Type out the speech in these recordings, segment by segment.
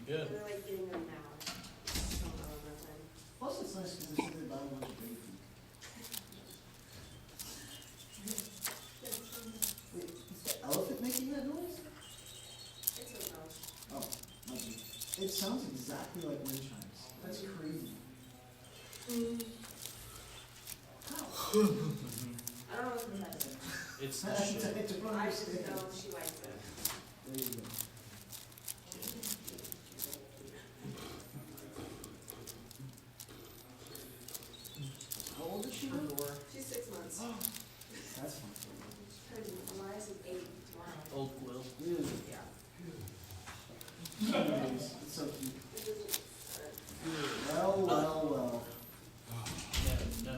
Good. They're like getting them now. Don't know about that. Plus, it's nice because it's a bunch of baby food. Wait, is the elephant making that noise? It's a mouse. Oh, might be. It sounds exactly like wind chimes. That's crazy. I don't know what that is. It's I the shit. I just know understand. she likes it. There you go. How old is she now? She's 6 months. That's fun. Elias is 8 tomorrow. Old Quill. Really? Yeah. It's so cute. It doesn't, Well, well, well. No.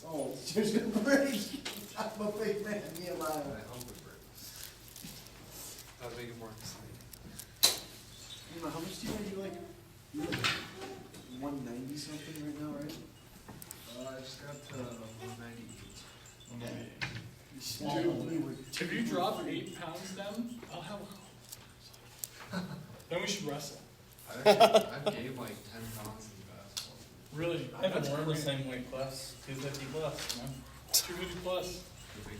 Oh, she's gonna break. I'm a big man, me alive. I hope it breaks. That would make it more exciting. How much do you weigh? You're like 190 something right now, right? I just got to 198. You small me with If you drop 8 pounds then, I'll have then we should wrestle. I've gained like 10 pounds in basketball. Really? I've been in the same weight class, 250 plus, man. 250 plus. The big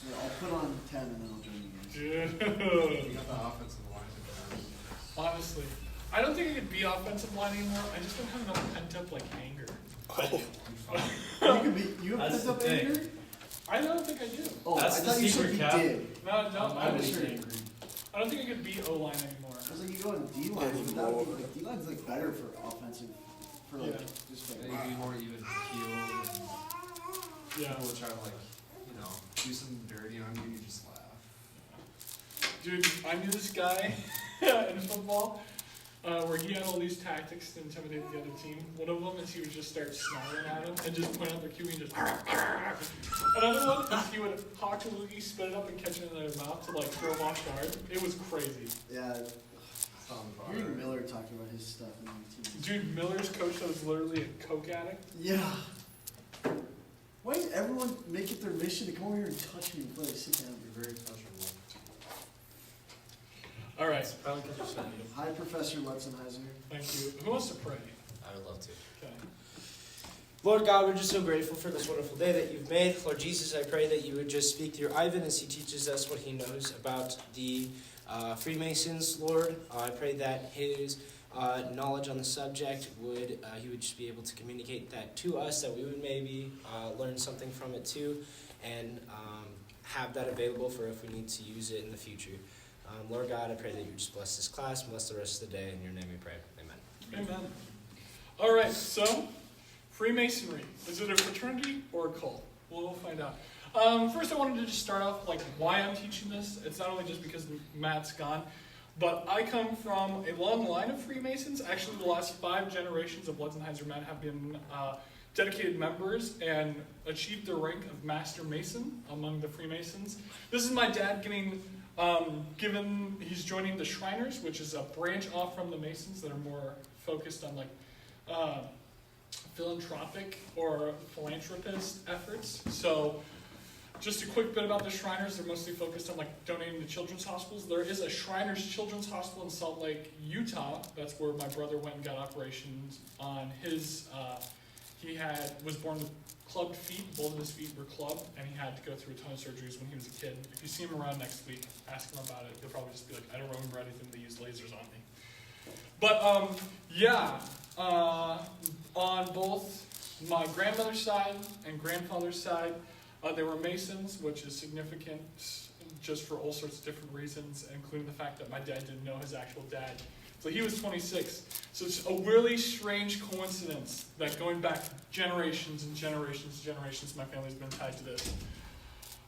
Yeah, I'll put on 10 and then I'll join you guys. Dude. You got the offensive line in there. Honestly. I don't think I could be offensive line anymore. I just don't have enough pent up like anger. You can be. You have That's pent up the thing. anger? I don't think I do. Oh, That's I the thought you secret, said you Cap. did. No, I'm I always was. angry. I don't think I could be O-line anymore. I was like, you go on D line, but that would be like D line's like better for offensive, for like Yeah. just And like. you'd be more even keeled and Yeah. people would try to like, you know, do something dirty on you, you just laugh. Dude, I knew this guy in football where he had all these tactics to intimidate the other team. One of them is he would just start snarling at him and just point out their QB and just. Another one is he would hawk a loogie, spit it up, and catch it in their mouth to like throw them off guard. It was crazy. Yeah, Sound hearing fire. Miller talking about his stuff in the team. Dude, Miller's coach that was literally a coke addict. Yeah. Why does everyone make it their mission to come over here and touch me before they sit down? You're very touchable. All right, Probably because you're sensitive. Hi, Professor Lutzenheiser. thank you. Who wants to pray? I would love to. Okay. Lord God, we're just so grateful for this wonderful day that you've made. Lord Jesus, I pray that you would just speak through Ivan as he teaches us what he knows about the Freemasons, Lord. I pray that his knowledge on the subject would, he would just be able to communicate that to us, that we would maybe learn something from it too, and have that available for if we need to use it in the future. Lord God, I pray that you would just bless this class, bless the rest of the day. In your name we pray. Amen. Amen. All right, so Freemasonry. Is it a fraternity or a cult? Well, we'll find out. First, I wanted to just start off like why I'm teaching this. It's not only just because Matt's gone, but I come from a long line of Freemasons. Actually, the last 5 generations of Lutzenheiser men have been dedicated members and achieved the rank of Master Mason among the Freemasons. This is my dad getting given. He's joining the Shriners, which is a branch off from the Masons that are more focused on like philanthropic or philanthropist efforts. So just a quick bit about the Shriners. They're mostly focused on like donating to children's hospitals. There is a Shriners Children's Hospital in Salt Lake, Utah. That's where my brother went and got operations on his, was born with clubbed feet. Both of his feet were clubbed, and he had to go through a ton of surgeries when he was a kid. If you see him around next week, ask him about it. He'll probably just be like, I don't remember anything. They used lasers on me. But on both my grandmother's side and grandfather's side, they were Masons, which is significant just for all sorts of different reasons, including the fact that my dad didn't know his actual dad. So he was 26. So it's a really strange coincidence that going back generations and generations and generations, my family's been tied to this.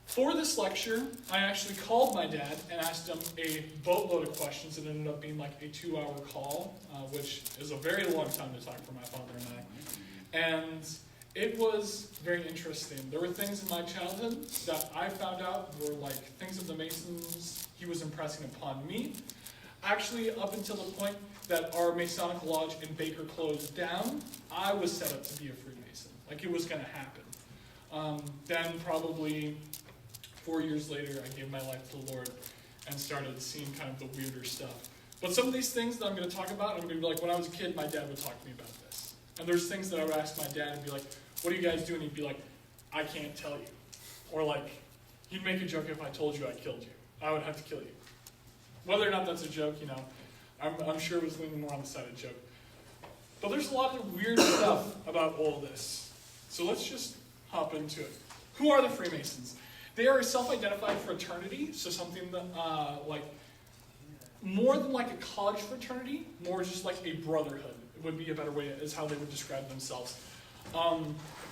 For this lecture, I actually called my dad and asked him a boatload of questions. It ended up being like a 2-hour call, which is a very long time to talk for my father and I. And it was very interesting. There were things in my childhood that I found out were like things of the Masons he was impressing upon me. Actually, up until the point that our Masonic Lodge in Baker closed down, I was set up to be a Freemason. Like it was going to happen. Then probably 4 years later, I gave my life to the Lord and started seeing kind of the weirder stuff. But some of these things that I'm going to talk about, I'm going to be like, when I was a kid, my dad would talk to me about this. And there's things that I would ask my dad and be like, what do you guys do? And he'd be like, I can't tell you. Or like, he'd make a joke if I told you I killed you. I would have to kill you. Whether or not that's a joke, you know, I'm sure it was leaning more on the side of joke. But there's a lot of weird stuff about all this. So let's just hop into it. Who are the Freemasons? They are a self-identified fraternity, so something that, like, more than like a college fraternity, more just like a brotherhood would be a better way, is how they would describe themselves.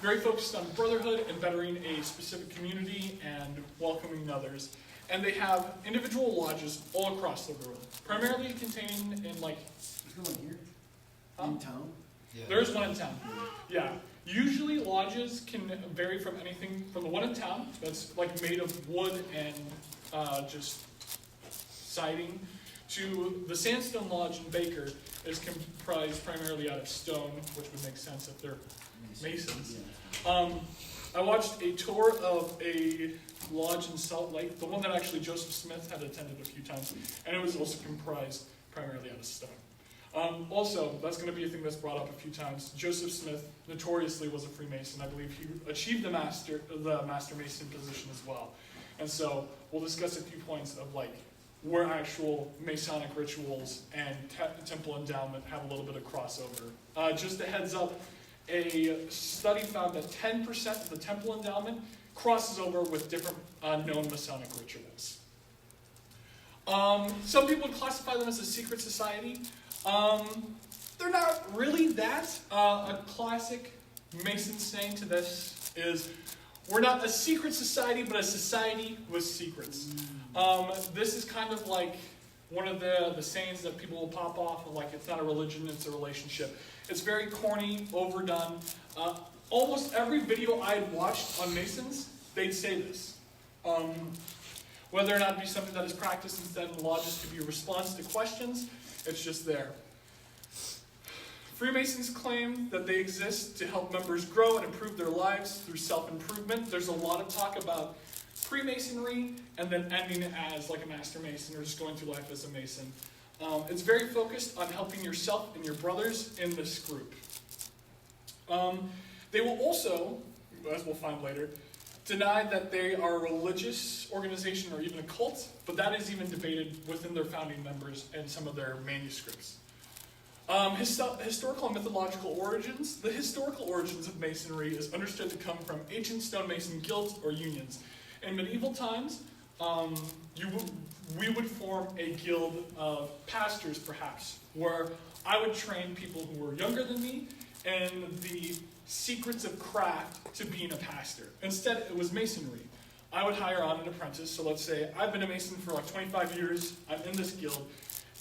Very focused on brotherhood and bettering a specific community and welcoming others. And they have individual lodges all across the world, primarily containing in like... There's one here? In town? Yeah. There is one in town. Yeah. Usually lodges can vary from anything from the one in town that's like made of wood and just siding, to the Sandstone Lodge in Baker is comprised primarily out of stone, which would make sense if they're Masons. I watched a tour of a lodge in Salt Lake, the one that actually Joseph Smith had attended a few times, and it was also comprised primarily out of stone. Also, that's going to be a thing that's brought up a few times. Joseph Smith notoriously was a Freemason. I believe he achieved the Master Mason position as well. And so we'll discuss a few points of like where actual Masonic rituals and temple endowment have a little bit of crossover. Just a heads up, a study found that 10% of the temple endowment crosses over with different known Masonic rituals. Some people would classify them as a secret society. They're not really that. A classic Mason saying to this is, we're not a secret society, but a society with secrets. This is kind of like one of the sayings that people will pop off of, like, it's not a religion, it's a relationship. It's very corny, overdone. Almost every video I had watched on Masons, they'd say this. Whether or not it be something that is practiced instead in lodges to be a response to questions, it's just there. Freemasons claim that they exist to help members grow and improve their lives through self-improvement. There's a lot of talk about Freemasonry and then ending as like a Master Mason or just going through life as a Mason. It's very focused on helping yourself and your brothers in this group. They will also, as we'll find later, deny that they are a religious organization or even a cult, but that is even debated within their founding members and some of their manuscripts. Historical and mythological origins. The historical origins of Masonry is understood to come from ancient stonemason guilds or unions. In medieval times, we would form a guild of pastors, perhaps, where I would train people who were younger than me in the secrets of craft to being a pastor. Instead, it was Masonry. I would hire on an apprentice, so let's say I've been a Mason for like 25 years, I'm in this guild,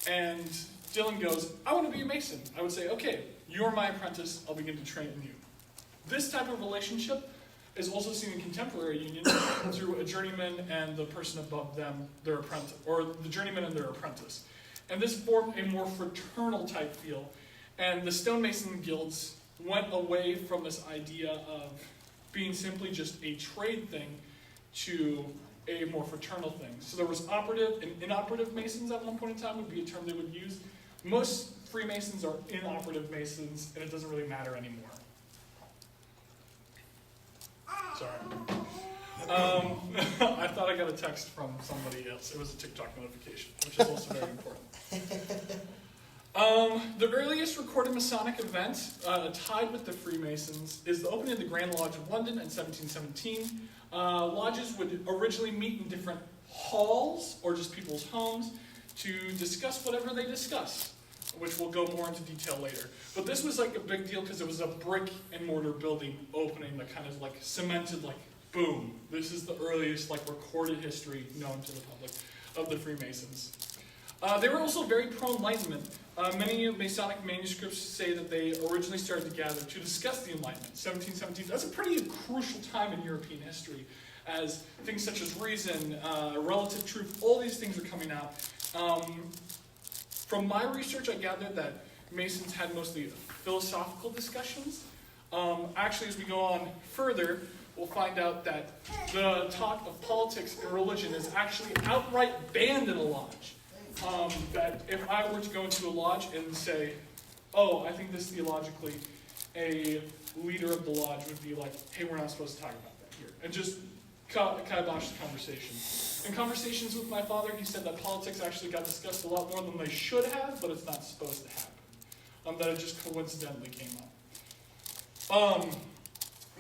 and Dylan goes, I want to be a Mason. I would say, okay, you're my apprentice, I'll begin to train you. This type of relationship is also seen in contemporary unions through a journeyman and the person above them, their apprentice, or the journeyman and their apprentice. And this formed a more fraternal type feel, and the stonemason guilds went away from this idea of being simply just a trade thing to a more fraternal thing. So there was operative and inoperative Masons at one point in time would be a term they would use. Most Freemasons are inoperative Masons, and it doesn't really matter anymore. Sorry. I thought I got a text from somebody else. It was a TikTok notification, which is also very important. The earliest recorded Masonic event tied with the Freemasons is the opening of the Grand Lodge of London in 1717. Lodges would originally meet in different halls or just people's homes to discuss whatever they discuss, which we'll go more into detail later. But this was like a big deal because it was a brick and mortar building opening that kind of like cemented, like, boom, this is the earliest like recorded history known to the public of the Freemasons. They were also very pro-Enlightenment. Many Masonic manuscripts say that they originally started to gather to discuss the Enlightenment. 1717, that's a pretty crucial time in European history, as things such as reason, relative truth, all these things are coming out. From my research, I gathered that Masons had mostly philosophical discussions. Actually, as we go on further, we'll find out that the talk of politics and religion is actually outright banned in a lodge. That if I were to go into a lodge and say, oh, I think this theologically, a leader of the lodge would be like, hey, we're not supposed to talk about that here. And just kibosh the conversation. In conversations with my father, he said that politics actually got discussed a lot more than they should have, but it's not supposed to happen. That it just coincidentally came up.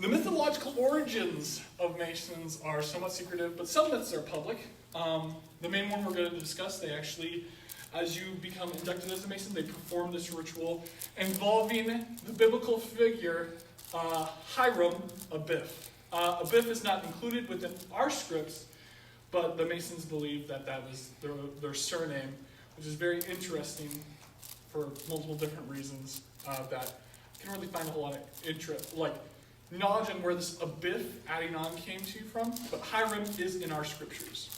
The mythological origins of Masons are somewhat secretive, but some myths are public. The main one we're going to discuss, they actually, as you become inducted as a Mason, they perform this ritual involving the biblical figure Hiram Abiff. Abiff is not included within our scripts, but the Masons believe that that was their surname, which is very interesting for multiple different reasons. That I can really find a whole lot of interest, like knowledge on where this Abiff adding on came to from, but Hiram is in our scriptures.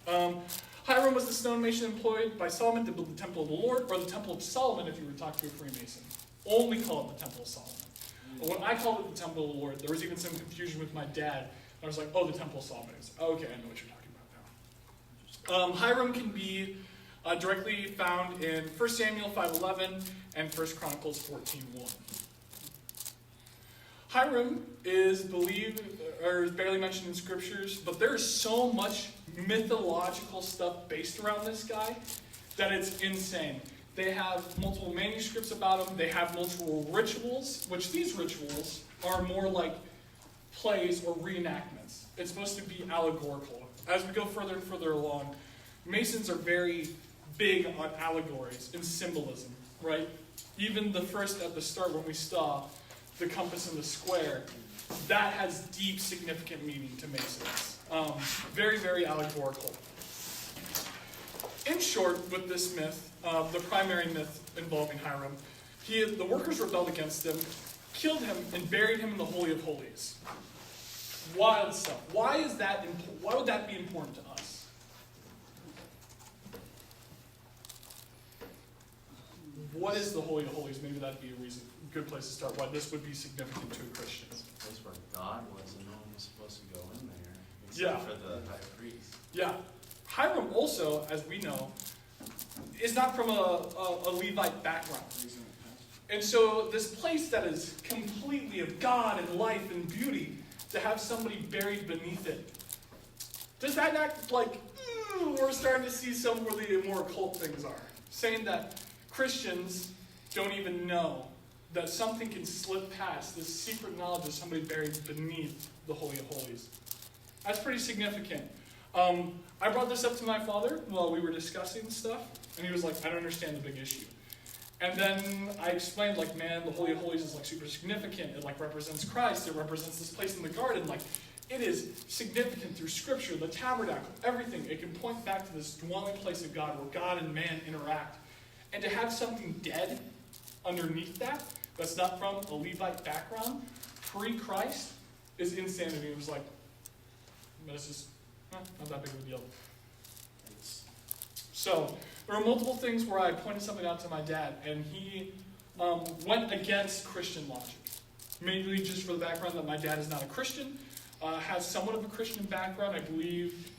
Hiram was the stone mason employed by Solomon to build the Temple of the Lord, or the Temple of Solomon if you were to talk to a Freemason. Only call it the Temple of Solomon. But when I called it the Temple of the Lord, there was even some confusion with my dad. I was like, oh, the Temple of Solomon. Is okay, I know what you're talking about now. Hiram can be directly found in 1 Samuel 5:11 and 1 Chronicles 14:1. Hiram is believed, or is barely mentioned in scriptures, but there's so much mythological stuff based around this guy that it's insane. They have multiple manuscripts about him. They have multiple rituals, which these rituals are more like plays or reenactments. It's supposed to be allegorical. As we go further and further along, Masons are very big on allegories and symbolism, right? Even the first at the start when we saw the compass and the square, that has deep, significant meaning to Masons. Very, very allegorical. In short, with this myth, the primary myth involving Hiram, the workers rebelled against him, killed him, and buried him in the Holy of Holies. Wild stuff. Why would that be important to us? What is the Holy of Holies? Maybe that'd be a good place to start. Why this would be significant to a Christian. It's the place where God was, and no one was supposed to go in there, Yeah. except for the high priest. Yeah. Hiram also, as we know, is not from a Levite background. And so this place that is completely of God and life and beauty, to have somebody buried beneath it, does that not, like, we're starting to see some where the more occult things are. Saying that Christians don't even know that something can slip past this secret knowledge of somebody buried beneath the Holy of Holies. That's pretty significant. I brought this up to my father while we were discussing stuff, and he was like, I don't understand the big issue. And then I explained, like, man, the Holy of Holies is, like, super significant. It, like, represents Christ. It represents this place in the garden. Like, it is significant through Scripture, the tabernacle, everything. It can point back to this dwelling place of God where God and man interact. And to have something dead underneath that, that's not from a Levite background, pre-Christ, is insanity. It was like, but it's just not that big of a deal. So, there were multiple things where I pointed something out to my dad, and he went against Christian logic. Mainly just for the background that my dad is not a Christian, has somewhat of a Christian background, I believe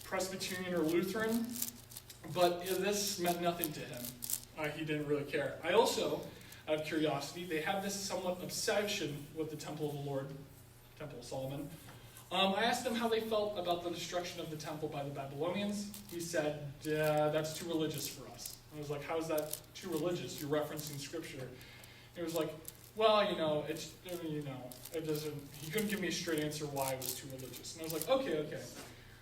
Presbyterian or Lutheran, but this meant nothing to him. He didn't really care. I also, out of curiosity, they have this somewhat obsession with the Temple of the Lord, Temple of Solomon. I asked him how they felt about the destruction of the temple by the Babylonians. He said, that's too religious for us. I was like, how is that too religious? You're referencing Scripture. He was like, well, it doesn't, he couldn't give me a straight answer why it was too religious. And I was like, okay.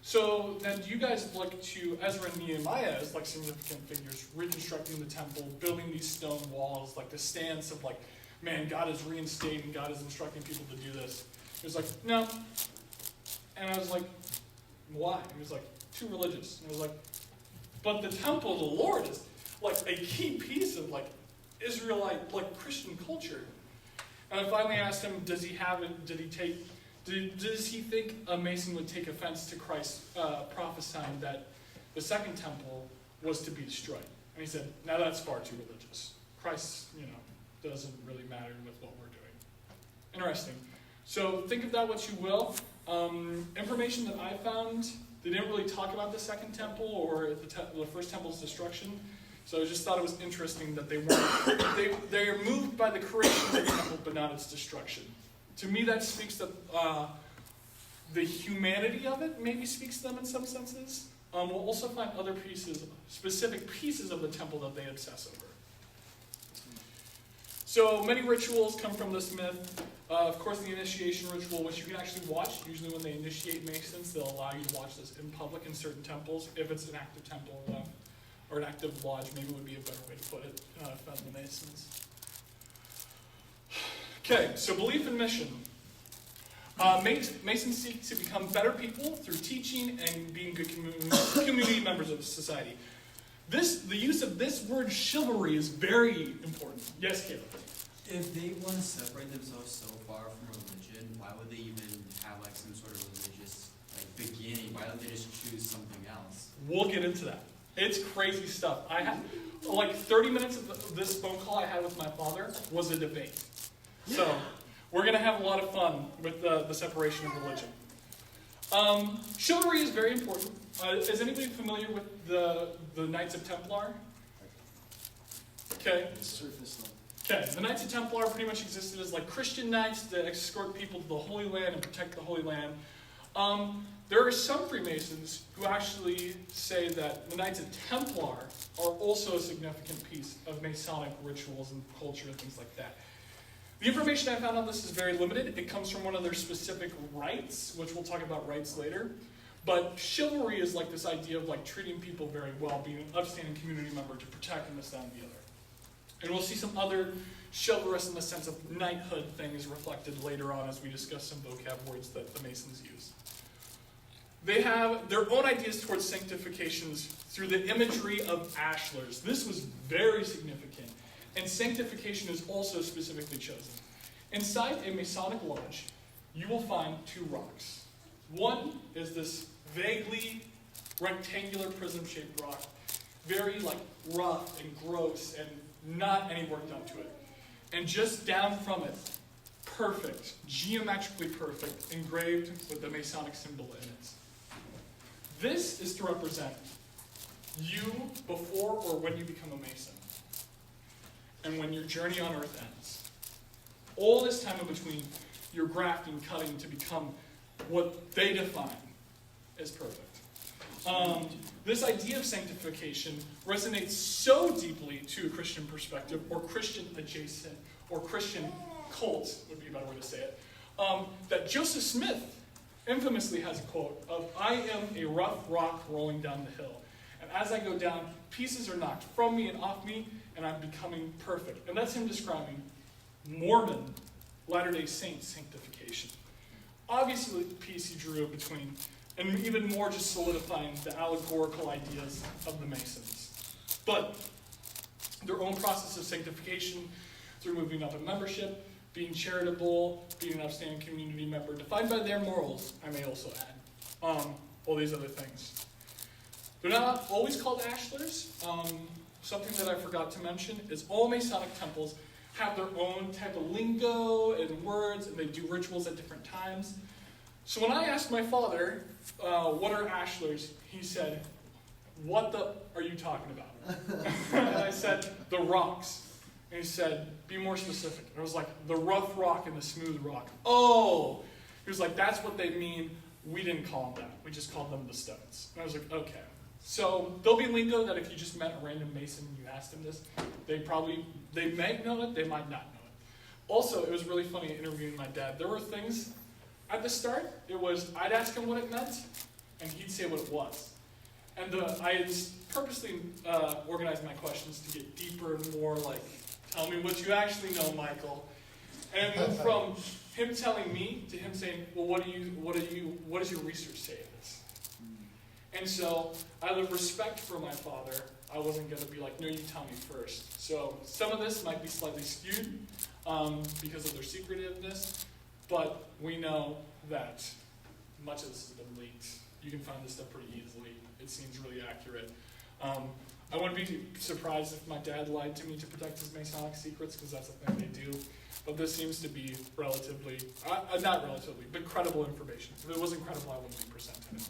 So then do you guys look to Ezra and Nehemiah as, like, significant figures, reconstructing the temple, building these stone walls, like the stance of, like, man, God is reinstating, God is instructing people to do this. He was like, no. And I was like, why? He was like, too religious. And I was like, but the temple of the Lord is, like, a key piece of, like, Israelite, like, Christian culture. And I finally asked him, does he think a Mason would take offense to Christ prophesying that the second temple was to be destroyed? And he said, now that's far too religious. Christ, doesn't really matter with what we're doing. Interesting. So think of that what you will. Information that I found, they didn't really talk about the second temple or the first temple's destruction. So I just thought it was interesting that they are moved by the creation of the temple, but not its destruction. To me, that speaks to the humanity of it. Maybe speaks to them in some senses. We'll also find other pieces, specific pieces of the temple that they obsess over. So many rituals come from this myth. Of course, the initiation ritual, which you can actually watch. Usually when they initiate Masons, they'll allow you to watch this in public in certain temples, if it's an active temple or an active lodge, maybe would be a better way to put it, from the Masons. Okay, so belief and mission. Masons seek to become better people through teaching and being good community members of society. The use of this word chivalry is very important. Yes, Caleb? If they want to separate themselves so far from religion, why would they even have like some sort of religious beginning? Why don't they just choose something else? We'll get into that. It's crazy stuff. I had 30 minutes of this phone call I had with my father was a debate. So we're going to have a lot of fun with the separation of religion. Chivalry is very important. Is anybody familiar with the Knights of Templar? Okay. Surface level. Okay, the Knights of Templar pretty much existed as Christian knights that escort people to the Holy Land and protect the Holy Land. There are some Freemasons who actually say that the Knights of Templar are also a significant piece of Masonic rituals and culture and things like that. The information I found on this is very limited. It comes from one of their specific rites, which we'll talk about rites later. But chivalry is this idea of treating people very well, being an upstanding community member to protect and this, that, and the other. And we'll see some other chivalrous in the sense of knighthood things reflected later on as we discuss some vocab words that the Masons use. They have their own ideas towards sanctifications through the imagery of ashlars. This was very significant. And sanctification is also specifically chosen. Inside a Masonic lodge, you will find two rocks. One is this vaguely rectangular prism-shaped rock, very rough and gross and not any work done to it. And just down from it, perfect, geometrically perfect, engraved with the Masonic symbol in it. This is to represent you before or when you become a Mason, and when your journey on earth ends. All this time in between, you're grafting, cutting to become what they define as perfect. This idea of sanctification resonates so deeply to a Christian perspective, or Christian adjacent, or Christian cult would be a better way to say it, that Joseph Smith infamously has a quote of, "I am a rough rock rolling down the hill. And as I go down, pieces are knocked from me and off me, and I'm becoming perfect." And that's him describing Mormon Latter-day Saints sanctification. Obviously, the piece he drew between, and even more just solidifying the allegorical ideas of the Masons. But their own process of sanctification through moving up in membership, being charitable, being an upstanding community member, defined by their morals, I may also add. All these other things. They're not always called ashlars. Something that I forgot to mention is all Masonic temples have their own type of lingo and words, and they do rituals at different times. So when I asked my father, what are ashlars, he said, "What the are you talking about?" And I said, "The rocks." And he said, "Be more specific." And I was like, "The rough rock and the smooth rock." Oh! He was like, "That's what they mean. We didn't call them that. We just called them the stones." And I was like, okay. So there'll be lingo that if you just met a random Mason and you asked him this, they may know it, they might not know it. Also, it was really funny interviewing my dad. There were things, at the start, I'd ask him what it meant, and he'd say what it was. And I had purposely organized my questions to get deeper and more tell me what you actually know, Michael. And it moved from him telling me to him saying, "Well, what does your research say of this?" And so, out of respect for my father, I wasn't going to be like, "No, you tell me first." So some of this might be slightly skewed because of their secretiveness, but we know that much of this has been leaked. You can find this stuff pretty easily. It seems really accurate. I wouldn't be surprised if my dad lied to me to protect his Masonic secrets, because that's a thing they do. But this seems to be relatively, not relatively, but credible information. If it wasn't credible, I wouldn't be presenting it.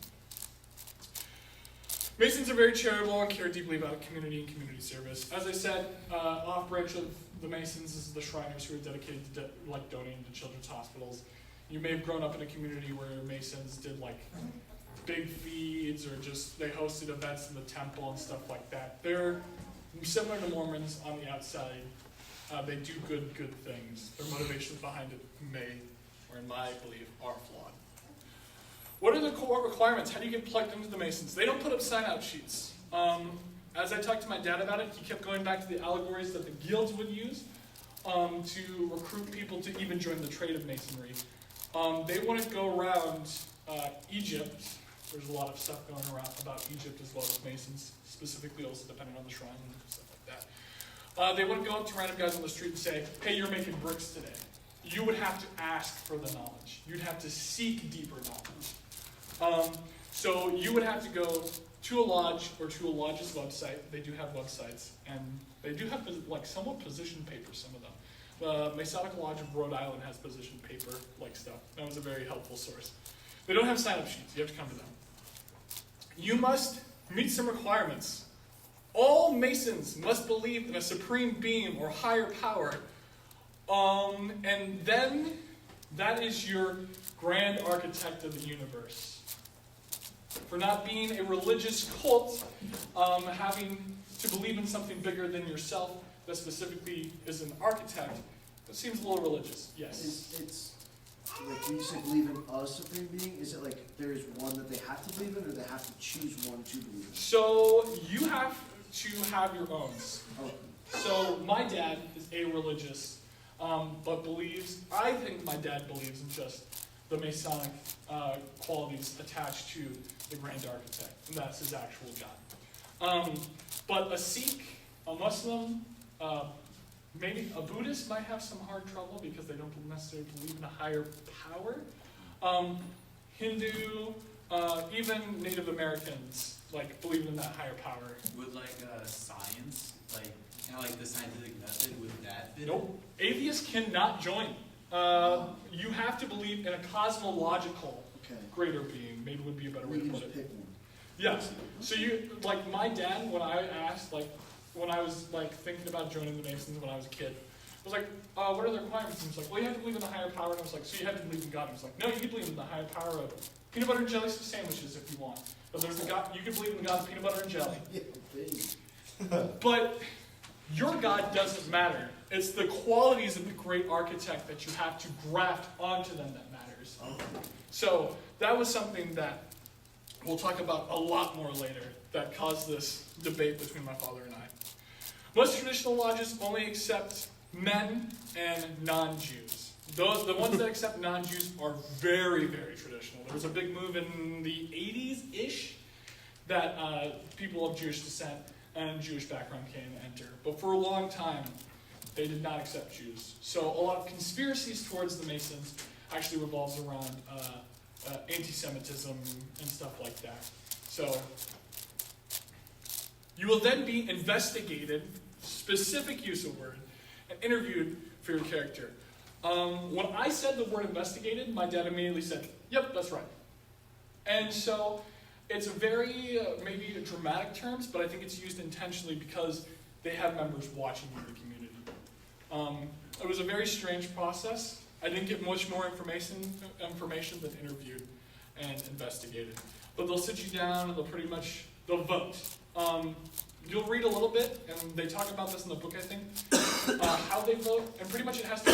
Masons are very charitable and care deeply about community and community service. As I said, off branch of the Masons is the Shriners, who are dedicated to donating to children's hospitals. You may have grown up in a community where Masons did like big feeds, or just they hosted events in the temple and stuff like that. They're similar to Mormons on the outside. They do good things. Their motivations behind it may, or in my belief, are flawed. What are the core requirements? How do you get plugged into the Masons? They don't put up sign-out sheets. As I talked to my dad about it, he kept going back to the allegories that the guilds would use to recruit people to even join the trade of Masonry. They want to go around Egypt. There's a lot of stuff going around about Egypt as well as Masons, specifically also depending on the shrine and stuff like that. They want to go up to random guys on the street and say, hey, you're making bricks today. You would have to ask for the knowledge. You'd have to seek deeper knowledge. So you would have to go to a lodge or to a lodge's website. They do have websites, and they do have like somewhat position papers, some of them. The Masonic Lodge of Rhode Island has position paper like stuff. That was a very helpful source. They don't have sign-up sheets. You have to come to them. You must meet some requirements. All Masons must believe in a supreme being or higher power. And then that is your grand architect of the universe. For not being a religious cult, having to believe in something bigger than yourself that specifically is an architect, that seems a little religious, yes. It's like when you say believe in a supreme being, is it like there is one that they have to believe in, or they have to choose one to believe in? So you have to have your own. Oh. So my dad is a-religious, but I think my dad believes in just the Masonic qualities attached to the Grand Architect, and that's his actual God. But a Sikh, a Muslim, maybe a Buddhist might have some hard trouble because they don't necessarily believe in a higher power. Hindu, even Native Americans, like, believe in that higher power. Would science, the scientific method, would that fit? Nope. Atheists cannot join. You have to believe in a cosmological greater being. Maybe would be a better way to You put just it. pick one. Yes. So my dad, when I asked, when I was thinking about joining the Masons when I was a kid, I was like, what are the requirements? And he was like, well, you have to believe in the higher power. And I was like, so you have to believe in God? And he was like, no, you can believe in the higher power of peanut butter and jelly sandwiches if you want. But there's the God, you can believe in the God of peanut butter and jelly. But your God doesn't matter. It's the qualities of the great architect that you have to graft onto them that matters. So that was something that we'll talk about a lot more later that caused this debate between my father and I. Most traditional lodges only accept men and non-Jews. The ones that accept non-Jews are very, very traditional. There was a big move in the 80s-ish that people of Jewish descent and Jewish background came and enter. But for a long time, they did not accept Jews. So a lot of conspiracies towards the Masons actually revolves around anti-Semitism and stuff like that. So you will then be investigated, specific use of word, and interviewed for your character. When I said the word investigated, my dad immediately said, yep, that's right. And so it's a very, maybe dramatic terms, but I think it's used intentionally because they have members watching in the community. It was a very strange process. I didn't get much more information than interviewed and investigated. But they'll sit you down and they'll vote. You'll read a little bit, and they talk about this in the book, I think, how they vote, and pretty much it has to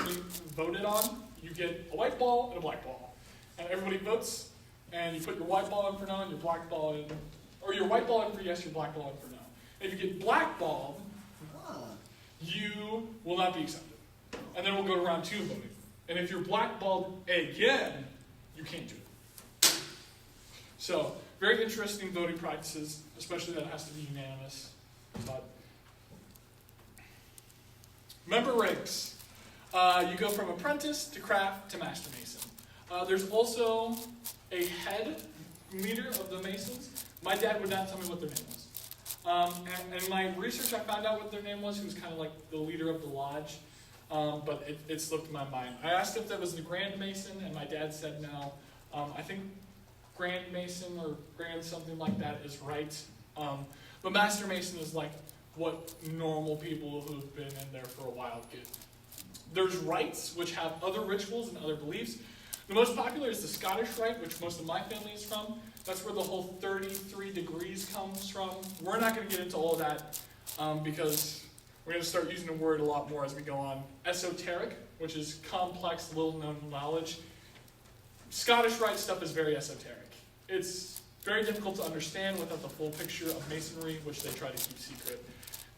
be voted on. You get a white ball and a black ball. And everybody votes, and you put your white ball in for no, and your black ball in, or your white ball in for yes, your black ball in for no. If you get blackballed, you will not be accepted. And then we'll go to round 2 voting. And if you're blackballed again, you can't do it. So, very interesting voting practices, especially that it has to be unanimous. But member ranks. You go from apprentice to craft to master mason. There's also a head leader of the Masons. My dad would not tell me what their name was. And in my research, I found out what their name was. He was kind of like the leader of the lodge, but it slipped my mind. I asked if that was the Grand Mason, and my dad said no. I think Grand Mason or Grand something like that is right. But Master Mason is like what normal people who've been in there for a while get. There's rites, which have other rituals and other beliefs. The most popular is the Scottish rite, which most of my family is from. That's where the whole 33 degrees comes from. We're not going to get into all that because we're going to start using the word a lot more as we go on. Esoteric, which is complex, little-known knowledge. Scottish rite stuff is very esoteric. It's very difficult to understand without the full picture of Masonry, which they try to keep secret.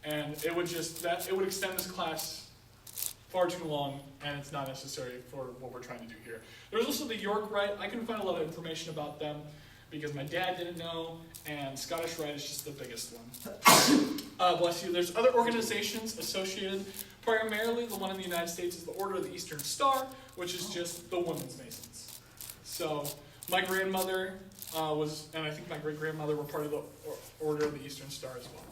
And it would extend this class far too long, and it's not necessary for what we're trying to do here. There's also the York Rite. I couldn't find a lot of information about them because my dad didn't know, and Scottish Rite is just the biggest one. Bless you. There's other organizations associated. Primarily, the one in the United States is the Order of the Eastern Star, which is just the women's Masons. So my grandmother and I think my great-grandmother were part of the Order of the Eastern Star as well.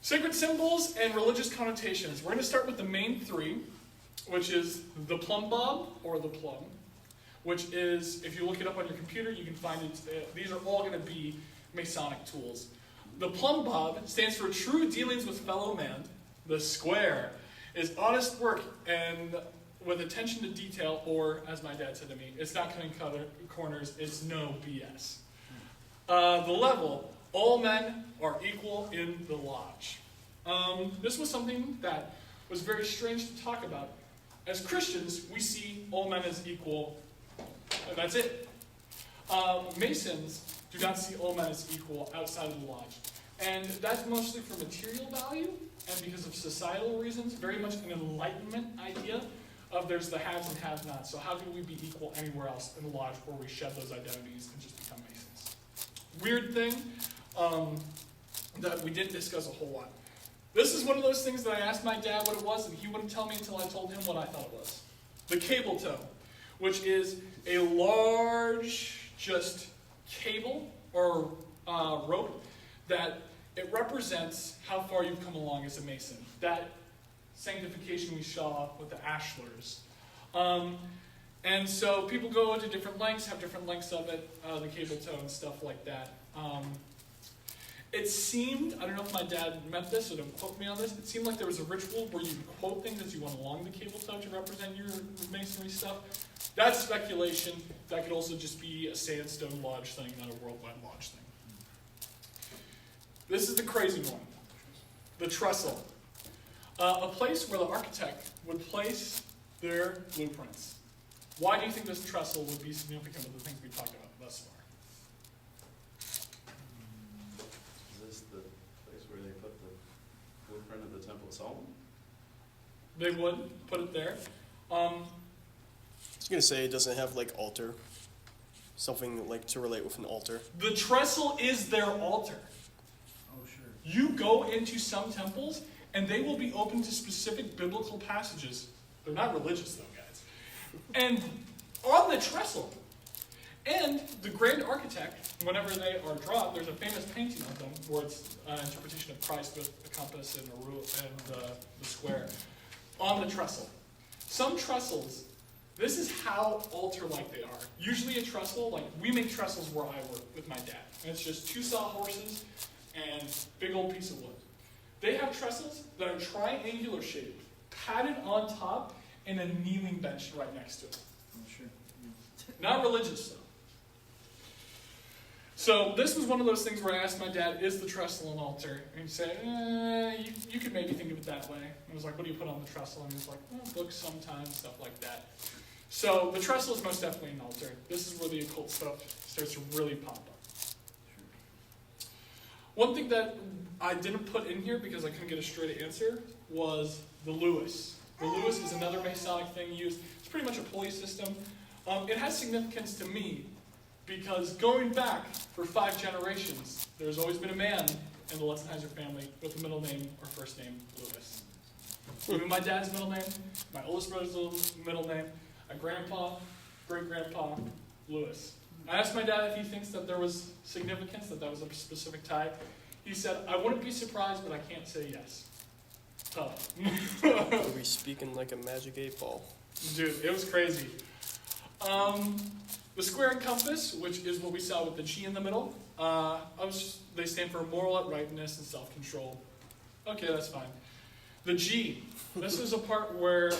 Sacred symbols and religious connotations. We're going to start with the main three, which is the plumb bob, or the plum, which is, if you look it up on your computer, you can find it. These are all going to be Masonic tools. The plumb bob stands for true dealings with fellow man. The square is honest work and with attention to detail, or, as my dad said to me, it's not cutting corners, it's no BS. The level, all men are equal in the lodge. This was something that was very strange to talk about. As Christians, we see all men as equal, and that's it. Masons do not see all men as equal outside of the lodge. And that's mostly for material value, and because of societal reasons, very much an Enlightenment idea of there's the haves and have-nots. So how can we be equal anywhere else in the lodge where we shed those identities and just become Masons? Weird thing that we didn't discuss a whole lot. This is one of those things that I asked my dad what it was, and he wouldn't tell me until I told him what I thought it was. The cable tow, which is a large, just cable or rope that it represents how far you've come along as a Mason. That sanctification we saw with the Ashlers. And so people go into different lengths, have different lengths of it, the cable tow and stuff like that. It seemed, I don't know if my dad meant this, so don't quote me on this, it seemed like there was a ritual where you quote things as you went along the cable tow to represent your Masonry stuff. That's speculation. That could also just be a sandstone lodge thing, not a worldwide lodge thing. This is the crazy one. The trestle. A place where the architect would place their blueprints. Why do you think this trestle would be significant with the things we talked about thus far? Is this the place where they put the blueprint of the Temple of Solomon? They would put it there. I was going to say it doesn't have like altar. Something like to relate with an altar. The trestle is their altar. Oh, sure. You go into some temples, and they will be open to specific biblical passages. They're not religious, though, guys. And on the trestle. And the grand architect, whenever they are drawn, there's a famous painting of them where it's an interpretation of Christ with a compass and a rule and the square on the trestle. Some trestles, this is how altar-like they are. Usually a trestle, like we make trestles where I work with my dad. And it's just two sawhorses and big old piece of wood. They have trestles that are triangular shaped, padded on top, and a kneeling bench right next to it. Oh, sure. Not religious, though. So this was one of those things where I asked my dad, is the trestle an altar? And he said, you could maybe think of it that way. And I was like, what do you put on the trestle? And he was like, books sometimes, stuff like that. So the trestle is most definitely an altar. This is where the occult stuff starts to really pop up. One thing that I didn't put in here because I couldn't get a straight answer was the Lewis. The Lewis is another Masonic thing used. It's pretty much a pulley system. It has significance to me because going back for 5 generations, there's always been a man in the Letzenheiser family with a middle name or first name Lewis. Even my dad's middle name, my oldest brother's middle name, my grandpa, great-grandpa, Lewis. I asked my dad if he thinks that there was significance, that was a specific tie. He said, I wouldn't be surprised, but I can't say yes. Oh. Are we speaking like a magic 8-ball? Dude, it was crazy. The square and compass, which is what we saw with the G in the middle, they stand for moral uprightness and self-control. Okay, that's fine. The G, this is another part where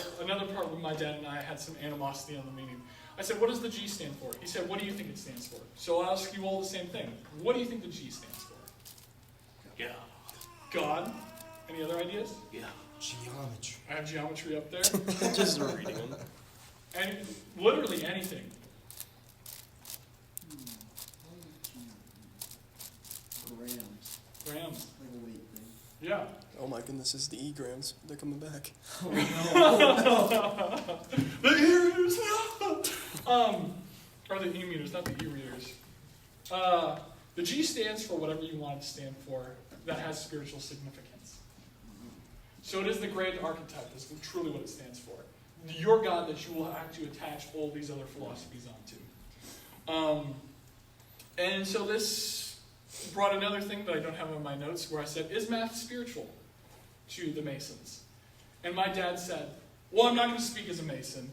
my dad and I had some animosity on the meeting. I said, what does the G stand for? He said, what do you think it stands for? So I'll ask you all the same thing. What do you think the G stands for? Yeah. God? Any other ideas? Yeah. Geometry. I have geometry up there. Just reading them. And literally anything. Grams. Grams. Like a weight thing. Yeah. Oh my goodness, this is the E-grams. They're coming back. The e-readers! Or the e-meters, not the e-readers. The G stands for whatever you want it to stand for that has spiritual significance. So it is the grand archetype, is truly what it stands for. Your God that you will have to attach all these other philosophies onto. And so this brought another thing that I don't have in my notes where I said, is math spiritual to the Masons? And my dad said, well, I'm not going to speak as a Mason.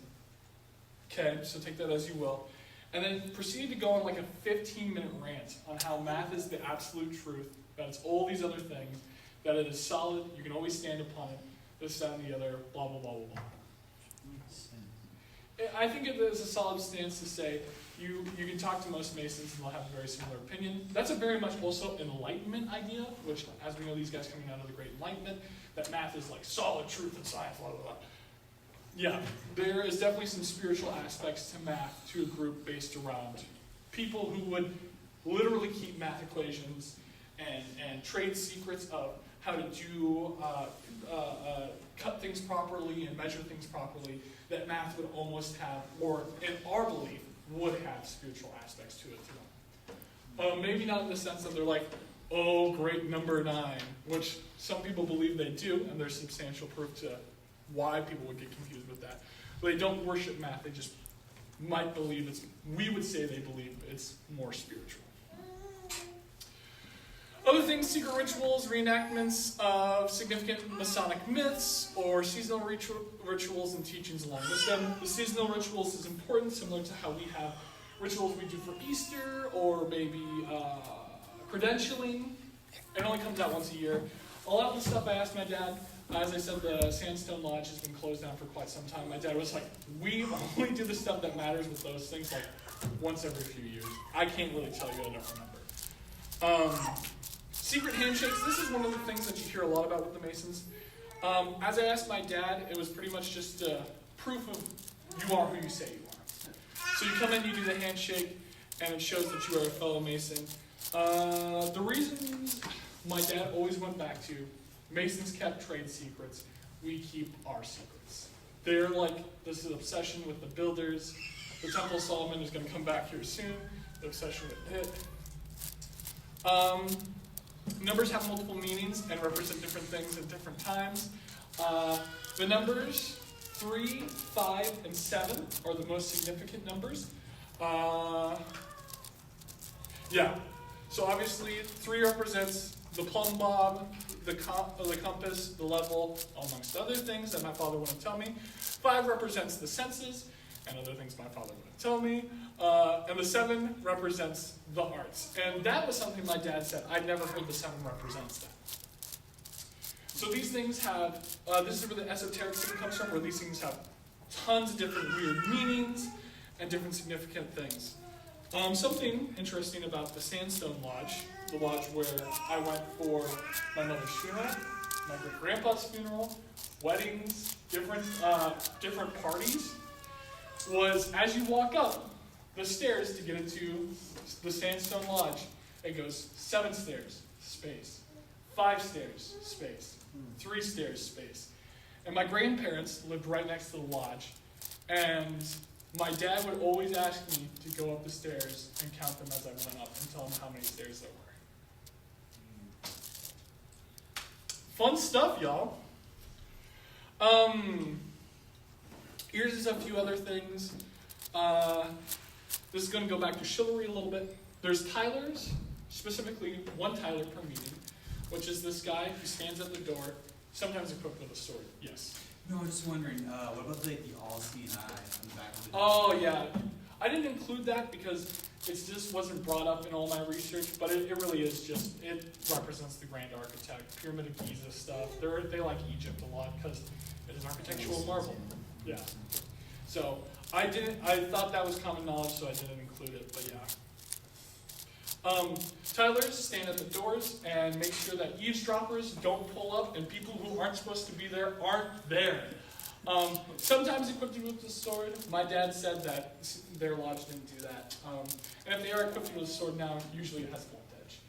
Okay, so take that as you will. And then proceeded to go on like a 15-minute rant on how math is the absolute truth, that it's all these other things, that it is solid, you can always stand upon it, this, that, and the other, blah, blah, blah, blah, blah. I think it is a solid stance to say you can talk to most Masons and they'll have a very similar opinion. That's a very much also Enlightenment idea, which, as we know, these guys coming out of the Great Enlightenment, that math is like solid truth and science, blah, blah, blah. Yeah, there is definitely some spiritual aspects to math to a group based around people who would literally keep math equations and trade secrets of how to do, cut things properly and measure things properly, that math would almost have, or in our belief, would have spiritual aspects to it to them. Maybe not in the sense that they're like, oh, great number 9, which some people believe they do, and there's substantial proof to why people would get confused with that. But they don't worship math, they just might believe we would say they believe it's more spiritual. Other things, secret rituals, reenactments of significant Masonic myths, or seasonal rituals and teachings along with them. The seasonal rituals is important, similar to how we have rituals we do for Easter, or maybe credentialing. It only comes out once a year. A lot of the stuff I asked my dad, as I said, the Sandstone Lodge has been closed down for quite some time. My dad was like, we only do the stuff that matters with those things like once every few years. I can't really tell you, I don't remember. Secret handshakes, this is one of the things that you hear a lot about with the Masons. As I asked my dad, it was pretty much just proof of you are who you say you are. So you come in, you do the handshake, and it shows that you are a fellow Mason. The reasons my dad always went back to, Masons kept trade secrets, we keep our secrets. They're like, this is obsession with the builders. The Temple of Solomon is going to come back here soon. The obsession with it. Numbers have multiple meanings and represent different things at different times. The numbers 3, 5, and 7 are the most significant numbers. Yeah, so obviously 3 represents the plumb bob, the compass, the level, amongst other things that my father wouldn't tell me. 5 represents the senses, and other things my father wouldn't tell me. And the 7 represents the arts. And that was something my dad said. I'd never heard the 7 represents that. So these things have, this is where the esoteric thing comes from, where these things have tons of different weird meanings and different significant things. Something interesting about the Sandstone Lodge, the lodge where I went for my mother's funeral, my great-grandpa's funeral, weddings, different parties, was as you walk up the stairs to get into the Sandstone Lodge, it goes 7 stairs, space, 5 stairs, space, 3 stairs, space. And my grandparents lived right next to the lodge, and my dad would always ask me to go up the stairs and count them as I went up and tell him how many stairs there were. Fun stuff, y'all. Here's just a few other things. This is going to go back to chivalry a little bit. There's Tylers, specifically one Tyler per meeting, which is this guy who stands at the door, sometimes equipped with a sword. Yes. No, I'm just wondering, what about the all-seeing eye on the back of the Oh, yeah. I didn't include that because it just wasn't brought up in all my research, but it really is just, it represents the Grand Architect, Pyramid of Giza stuff. They like Egypt a lot because it is architectural marvel. Yeah. So I thought that was common knowledge, so I didn't include it, but yeah. Tylers stand at the doors and make sure that eavesdroppers don't pull up and people who aren't supposed to be there aren't there. Sometimes equipped with a sword. My dad said that their lodge didn't do that. And if they are equipped with a sword now, usually it has a blunt edge.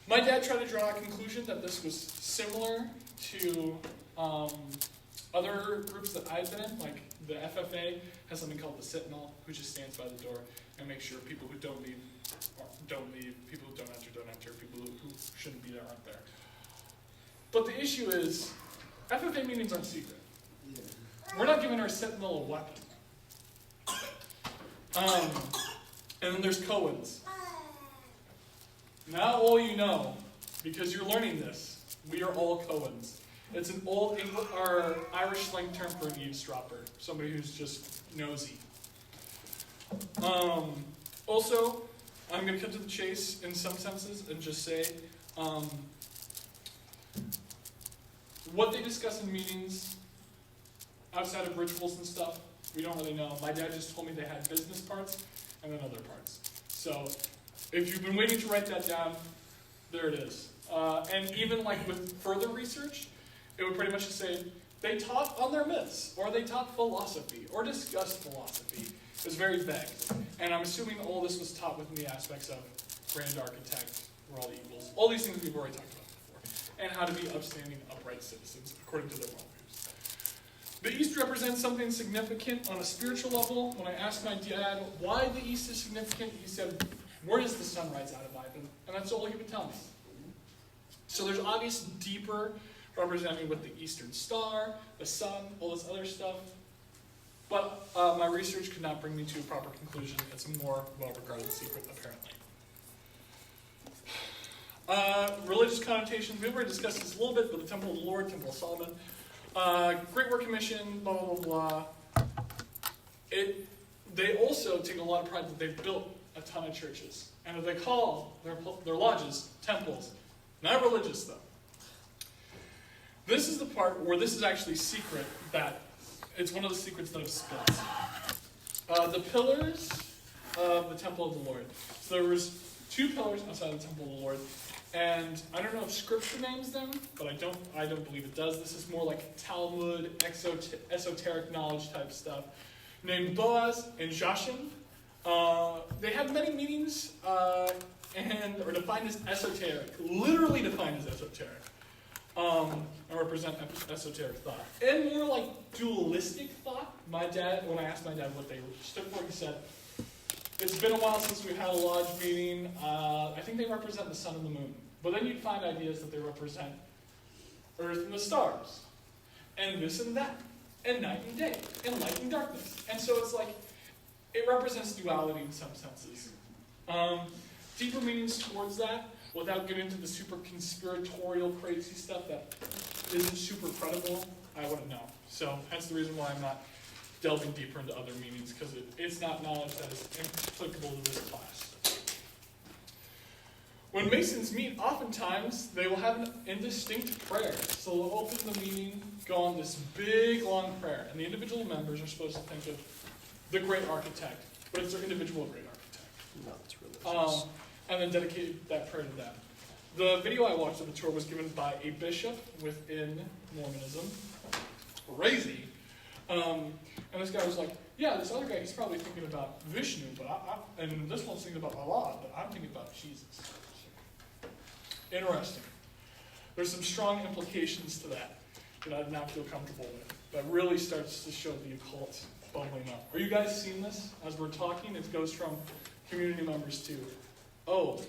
My dad tried to draw a conclusion that this was similar to other groups that I've been in, like the FFA has something called the Sentinel, who just stands by the door and makes sure people who don't leave, people who don't enter, people who shouldn't be there aren't there. But the issue is, FFA meetings aren't secret. Yeah. We're not giving our Sentinel a weapon. And then there's Cohens. Now all you know, because you're learning this, we are all Cohens. It's an old English or Irish slang term for an eavesdropper, somebody who's just nosy. Also, I'm going to cut to the chase in some senses and just say, what they discuss in meetings, outside of rituals and stuff, we don't really know. My dad just told me they had business parts and then other parts. So, if you've been waiting to write that down, there it is. And even like with further research, it would pretty much just say, they taught on their myths, or they taught philosophy, or discussed philosophy. It was very vague. And I'm assuming all this was taught within the aspects of Grand Architect, we're all equals, all these things we've already talked about before, and how to be upstanding, upright citizens, according to their worldviews. The East represents something significant on a spiritual level. When I asked my dad why the East is significant, he said, where does the sun rise out of Ivan? And that's all he would tell me. So there's obvious deeper representing with the Eastern Star, the sun, all this other stuff. But my research could not bring me to a proper conclusion. It's a more well-regarded secret, apparently. Religious connotations. We've already discussed this a little bit, but the Temple of the Lord, Temple of Solomon. Great Work Commission, blah, blah, blah. They also take a lot of pride that they've built a ton of churches. And that they call their lodges temples. Not religious, though. This is the part where this is actually secret, that it's one of the secrets that have split. The pillars of the Temple of the Lord. So there was 2 pillars outside the Temple of the Lord, and I don't know if Scripture names them, but I don't believe it does. This is more like Talmud, esoteric knowledge type stuff. Named Boaz and Jachin. They have many meanings and are defined as esoteric, literally defined as esoteric. And represent esoteric thought. And more like dualistic thought. My dad, when I asked my dad what they stood for, he said, it's been a while since we've had a lodge meeting. I think they represent the sun and the moon. But then you'd find ideas that they represent earth and the stars. And this and that. And night and day. And light and darkness. And so it's like, it represents duality in some senses. Deeper meanings towards that, without getting into the super conspiratorial, crazy stuff that isn't super credible, I wouldn't know. So, hence the reason why I'm not delving deeper into other meanings, because it's not knowledge that is applicable to this class. When Masons meet, oftentimes they will have an indistinct prayer. So they'll open the meeting, go on this big, long prayer, and the individual members are supposed to think of the great architect, but it's their individual great architect. Not religious. And then dedicate that prayer to them. The video I watched of the tour was given by a bishop within Mormonism. Crazy. And this guy was like, yeah, this other guy, he's probably thinking about Vishnu, and this one's thinking about Allah, but I'm thinking about Jesus. Interesting. There's some strong implications to that I did not feel comfortable with. That really starts to show the occult bubbling up. Are you guys seeing this? As we're talking, it goes from community members to, oh,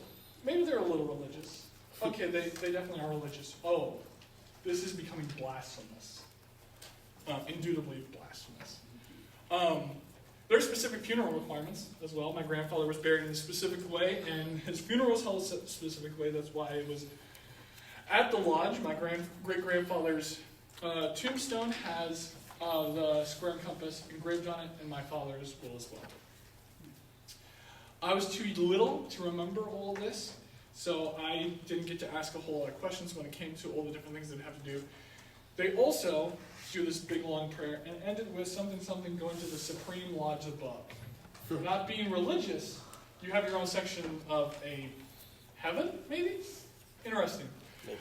maybe they're a little religious. Okay, they definitely are religious. Oh, this is becoming blasphemous. Indubitably blasphemous. There's specific funeral requirements as well. My grandfather was buried in a specific way, and his funeral was held a specific way. That's why it was at the lodge. My great-grandfather's tombstone has the square and compass engraved on it, and my father's will as well. I was too little to remember all of this, so I didn't get to ask a whole lot of questions when it came to all the different things that they have to do. They also do this big long prayer and end it with something going to the supreme lodge above. For not being religious, you have your own section of a heaven, maybe? Interesting. Maybe.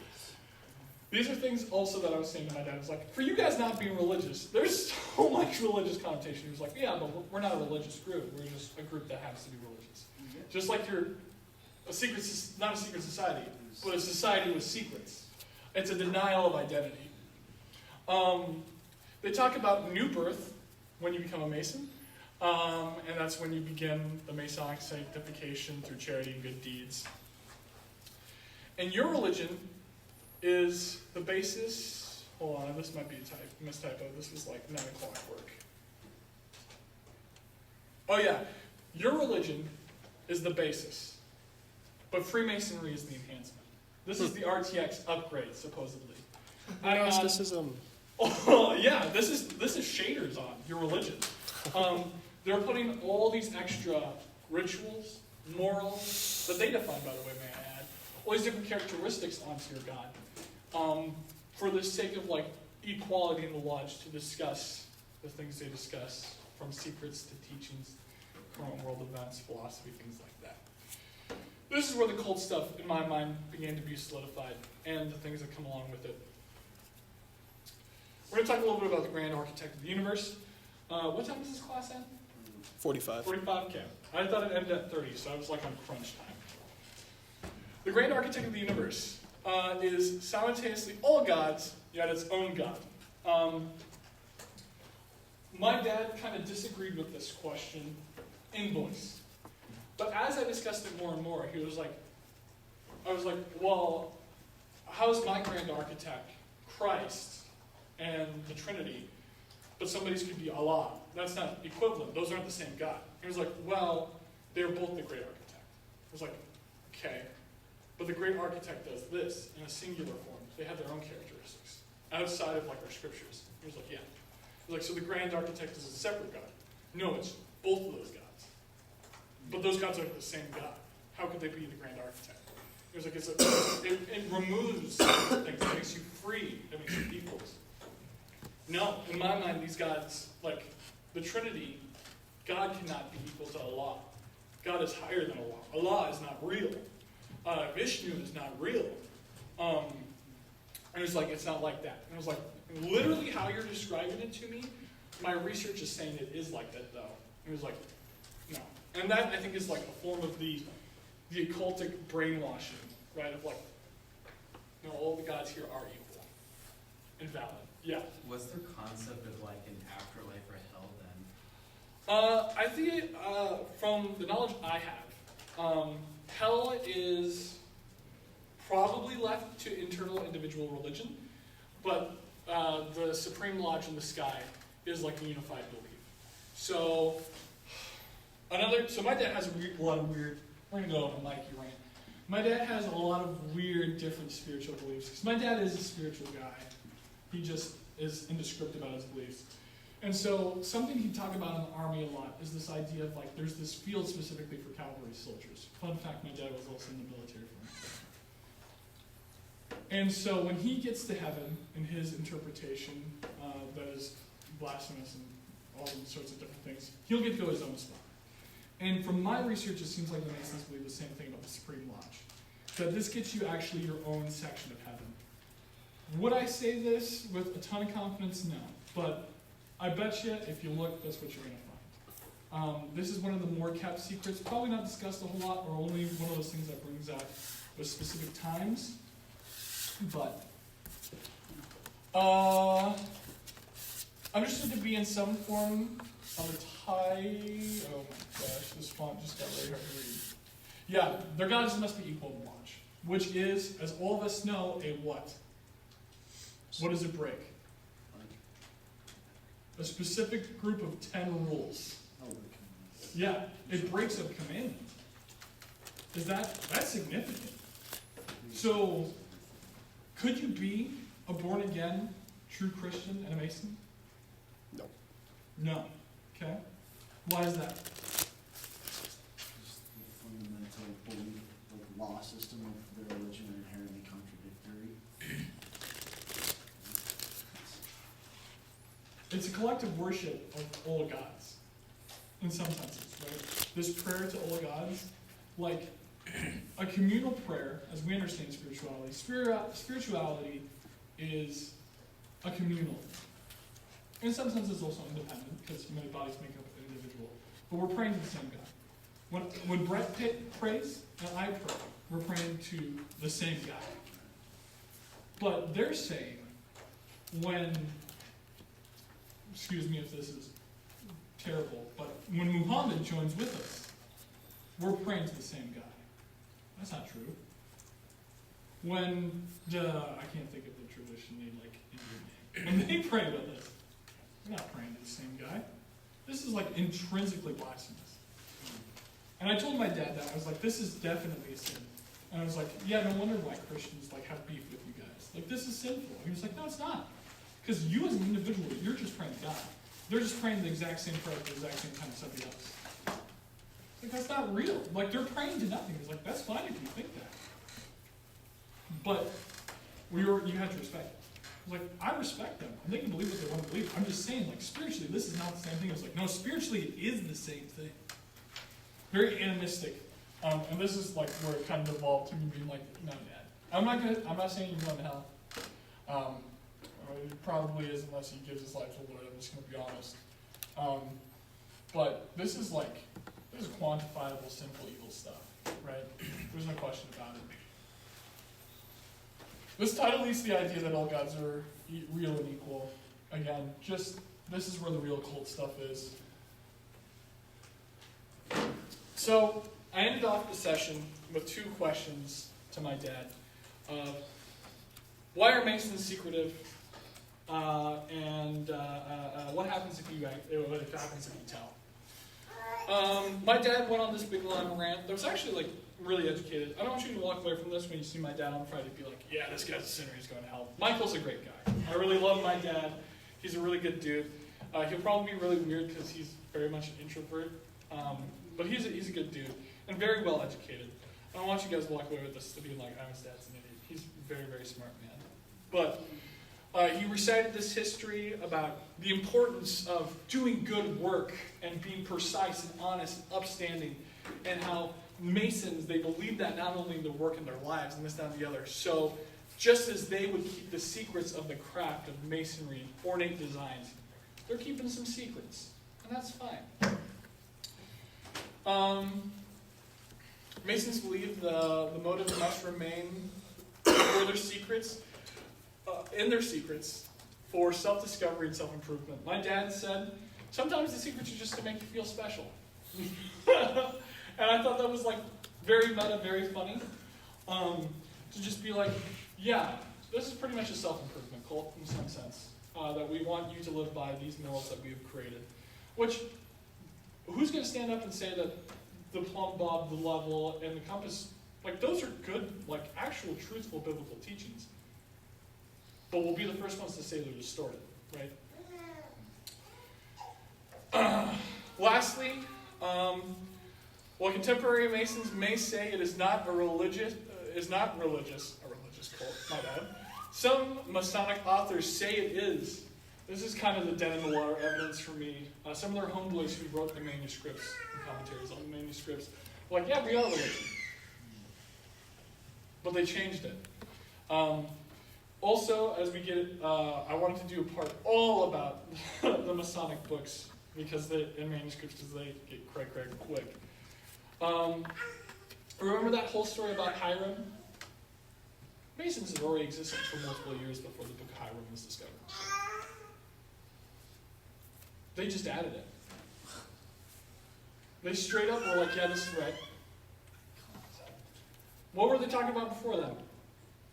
These are things also that I was saying to my dad. It's like, for you guys not being religious, there's so much religious connotation. He was like, yeah, but we're not a religious group. We're just a group that happens to be religious. Just like you're not a secret society, but a society with secrets. It's a denial of identity. They talk about new birth when you become a Mason, and that's when you begin the Masonic sanctification through charity and good deeds. And your religion is the basis. Hold on, this might be a mistypo. This was like 9 o'clock work. Oh yeah, your religion is the basis, but Freemasonry is the enhancement. This is the RTX upgrade, supposedly. Gnosticism. Oh yeah, this is shaders on your religion. They're putting all these extra rituals, morals that they define, by the way, may I add, all these different characteristics onto your God, for the sake of like equality in the lodge to discuss the things they discuss, from secrets to teachings, current world events, philosophy, things like that. This is where the cult stuff, in my mind, began to be solidified, and the things that come along with it. We're going to talk a little bit about the Grand Architect of the Universe. What time does this class end? 45. 45, okay. I thought it ended at 30, so I was like on crunch time. The Grand Architect of the Universe is simultaneously all gods, yet its own God. My dad kind of disagreed with this question in voice. But as I discussed it more and more, I was like, well, how is my Grand Architect Christ and the Trinity, but somebody's could be Allah? That's not equivalent. Those aren't the same God. He was like, well, they're both the Great Architect. I was like, okay, but the Great Architect does this in a singular form. They have their own characteristics outside of like our scriptures. He was like, yeah. He was like, so the Grand Architect is a separate God. No, it's both of those gods. But those gods are the same God. How could they be the Grand Architect? He was like, it removes things. It makes you free. It makes you equals. No, in my mind, these gods, like the Trinity, God cannot be equal to Allah. God is higher than Allah. Allah is not real. Vishnu is not real. And it's like, it's not like that. And I was like, literally how you're describing it to me, my research is saying it is like that, though. And he was like, no. And that, I think, is like a form of the occultic brainwashing, right? Of like, no, all the gods here are equal and valid. Yeah. Was there concept of like an afterlife or hell then? I think from the knowledge I have, hell is probably left to internal individual religion, but the Supreme Lodge in the sky is like a unified belief. So my dad has a lot of weird. We're gonna go on a Mikey rant. My dad has a lot of weird, different spiritual beliefs. Because my dad is a spiritual guy. He just is indescript about his beliefs. And so something he'd talk about in the army a lot is this idea of like, there's this field specifically for cavalry soldiers. Fun fact, my dad was also in the military for me. And so when he gets to heaven, in his interpretation, that is blasphemous and all sorts of different things, he'll get to go his own spot. And from my research, it seems like the Masons believe the same thing about the Supreme Lodge. That this gets you actually your own section of heaven. Would I say this with a ton of confidence? No. But I bet you, if you look, that's what you're going to find. This is one of the more kept secrets, probably not discussed a whole lot, or only one of those things that brings out with specific times. But understood to be in some form of a tie. Oh my gosh, this font just got really hard to read. Yeah, their gods must be equal to Lodge, which is, as all of us know, a what? What does it break? A specific group of 10 rules. Oh, okay. Yeah, it breaks a commandment. That's significant. So, could you be a born again, true Christian and a Mason? No. No. Okay. Why is that? Just the fundamental belief, like law system of their religion are inherently contradictory. It's a collective worship of all gods, in some senses, right? This prayer to all gods, like a communal prayer, as we understand spirituality. Spirituality is a communal. In some senses, it's also independent, because many bodies make up an individual. But we're praying to the same God. When Brett Pitt prays, and I pray, we're praying to the same God. But they're saying, when, excuse me if this is terrible, but when Muhammad joins with us, we're praying to the same God. That's not true. When I can't think of the tradition they like in your name. When they pray with us, we're not praying to the same guy. This is like intrinsically blasphemous. And I told my dad that. I was like, this is definitely a sin. And I was like, yeah, no wonder why Christians like have beef with you guys. Like, this is sinful. And he was like, no, it's not. Because you as an individual, you're just praying to God. They're just praying the exact same prayer at the exact same time as somebody else. Like, that's not real. Like, they're praying to nothing. It's like, that's fine if you think that. But you have to respect it. I was like, I respect them. And they can believe what they want to believe. I'm just saying, like, spiritually, this is not the same thing. I was like, no, spiritually, it is the same thing. Very animistic. And this is like where it kind of devolved to me being like, no, Dad. I'm not saying you're going to hell. It probably is unless he gives his life to the Lord. I'm just going to be honest. But this is quantifiable, simple, evil stuff, right? There's no question about it. This title leads to the idea that all gods are real and equal. Again, this is where the real cult stuff is. So, I ended off the session with 2 questions to my dad. Why are Masons secretive? And what happens if you tell? My dad went on this big long rant that was actually really educated. I don't want you to walk away from this when you see my dad on Friday be like, yeah, this guy's a sinner, he's going to hell. Michael's a great guy. I really love my dad. He's a really good dude. He'll probably be really weird because he's very much an introvert. But he's a good dude and very well educated. I don't want you guys to walk away with this to be like, oh, his dad's an idiot. He's a very, very smart man. But he recited this history about the importance of doing good work and being precise and honest and upstanding, and how Masons, they believe that not only in their work in their lives and this, that, and the other. So just as they would keep the secrets of the craft of Masonry, ornate designs, they're keeping some secrets. And that's fine. Masons believe the motive must remain for their secrets, for self-discovery and self-improvement. My dad said, sometimes the secrets are just to make you feel special. And I thought that was very meta, very funny. To just be like, yeah, this is pretty much a self-improvement cult in some sense. That we want you to live by these morals that we have created. Which, who's going to stand up and say that the plumb bob, the level, and the compass, those are good, actual truthful biblical teachings. But we'll be the first ones to say they're distorted, right? Lastly, while contemporary Masons may say it is not a religious cult, my bad. Some Masonic authors say it is. This is kind of the dead in the water evidence for me. Some of their homeboys who wrote the manuscripts and commentaries on the manuscripts were like, yeah, we are religion. But they changed it. Also, as we get it, I wanted to do a part all about the Masonic books and manuscripts because they get crack quick. Remember that whole story about Hiram? Masons had already existed for multiple years before the book of Hiram was discovered. They just added it. They straight up were like, yeah, this is right. What were they talking about before then?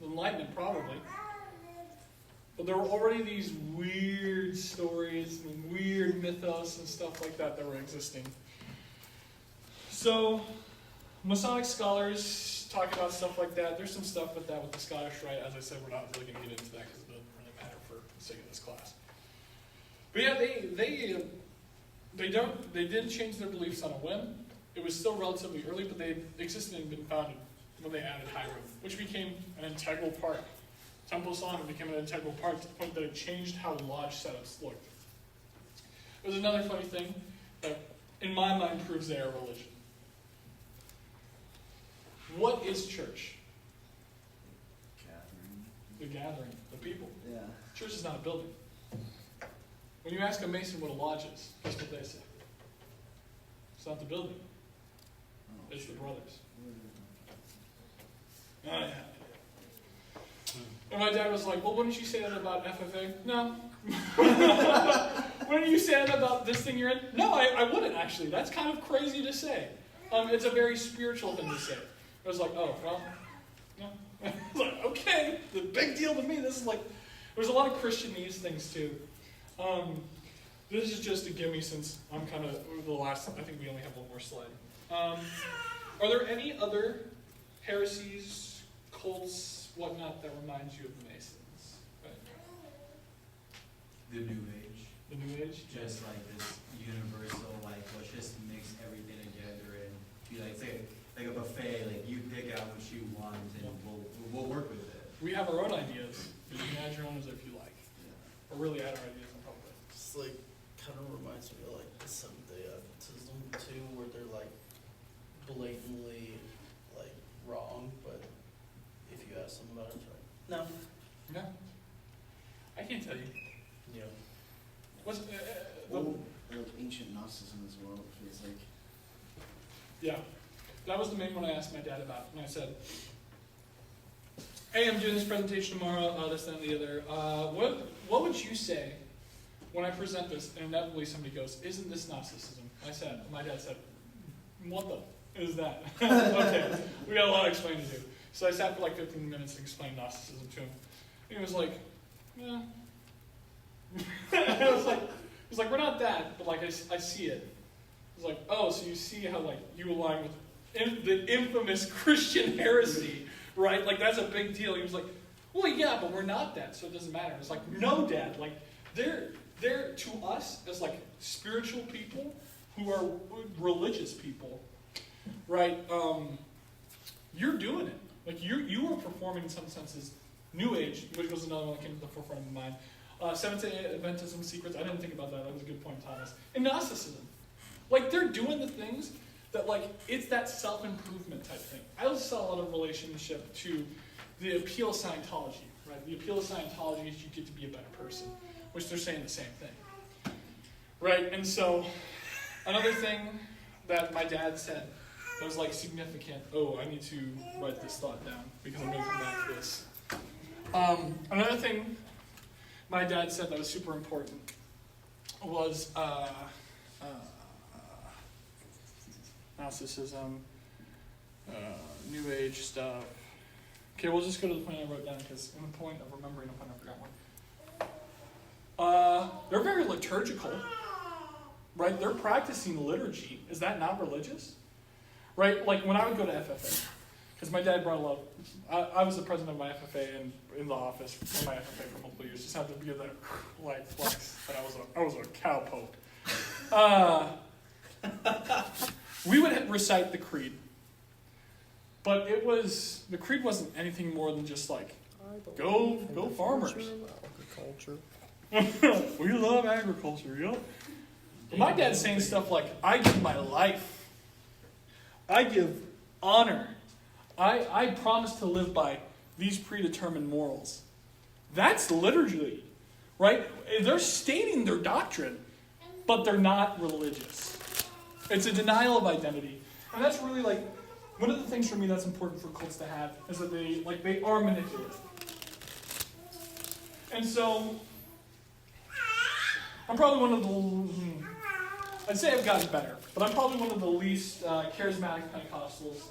Enlightenment, probably. But there were already these weird stories and weird mythos and stuff like that were existing. So, Masonic scholars talk about stuff like that. There's some stuff with that with the Scottish Rite. As I said, we're not really going to get into that because it doesn't really matter for the sake of this class. But yeah, they didn't change their beliefs on a whim. It was still relatively early, but they existed and been founded when they added Hiram, which became an integral part. Temple Salon became an integral part to the point that it changed how lodge setups looked. There's another funny thing that, in my mind, proves they are religion. What is church? Gathering. The gathering, the people. Yeah. Church is not a building. When you ask a Mason what a lodge is, guess what they say? It's not the building. Oh, It's the brothers. Where- Oh, yeah. And my dad was like, well, wouldn't you say that about FFA? No. Wouldn't you say that about this thing you're in? No, I wouldn't, actually. That's kind of crazy to say. It's a very spiritual thing to say. I was like, oh, well, no. I was like, okay, the big deal to me. This is like, there's a lot of Christianese things, too. This is just a gimme since I'm kind of the last, I think we only have one more slide. Are there any other heresies, cults, whatnot, that reminds you of the Masons? Right. The New Age. The New Age? Just like this universal, like, let's just mix everything together and be like, say, like a buffet, like you pick out what you want and we'll work with it. We have our own ideas, but you can add your own as if you like. Or really add our ideas on top of it. It's like, kind of reminds me of like the Seventh-day Adventism too, where they're like blatantly like wrong, but if you ask them about it, it's right. No. No. I can't tell you. Yeah. What's, Well, like ancient Gnosticism as well, it feels like. yeah. That was the main one I asked my dad about. And I said, hey, I'm doing this presentation tomorrow, this, that, and the other. What would you say when I present this and inevitably somebody goes, isn't this Gnosticism? My dad said, what the is that? Okay, we got a lot of explaining to do. So I sat for like 15 minutes and explained Gnosticism to him. He was like, yeah. It was like, we're not that, but like I see it. It was like, oh, so you see how like you align with the infamous Christian heresy, right? Like that's a big deal. He was like, well, yeah, but we're not that, so it doesn't matter. It's like, no, Dad. Like they're to us as like spiritual people who are religious people, right? You're doing it. Like you are performing in some senses New Age, which was another one that came to the forefront of my mind. Seventh-day Adventism secrets. I didn't think about that. That was a good point, Thomas. And Gnosticism. Like they're doing the things that like it's that self-improvement type thing. I also saw a lot of relationship to the appeal of Scientology, right? The appeal of Scientology is you get to be a better person, which they're saying the same thing, right? And so another thing that my dad said that was like significant. Oh, I need to write this thought down because I'm going to come back to this. Another thing my dad said that was super important was Gnosticism, New Age stuff. Okay, we'll just go to the point I wrote down because in the point of remembering a point I forgot one. They're very liturgical, right? They're practicing liturgy. Is that not religious? Right? Like when I would go to FFA, because my dad brought a lot of, I was the president of my FFA and in the office in my FFA for multiple years. Just had to be that like flex that I was a cowpoke. We would recite the creed, but the creed wasn't anything more than just like, go farmers. Agriculture. We love agriculture, yep. But my dad's saying stuff like, I give my life. I give honor. I promise to live by these predetermined morals. That's liturgy, right? They're stating their doctrine, but they're not religious. It's a denial of identity. And that's really like, one of the things for me that's important for cults to have is that they are manipulative. And so, I'm probably one of the, I'd say I've gotten better, but I'm probably one of the least charismatic Pentecostals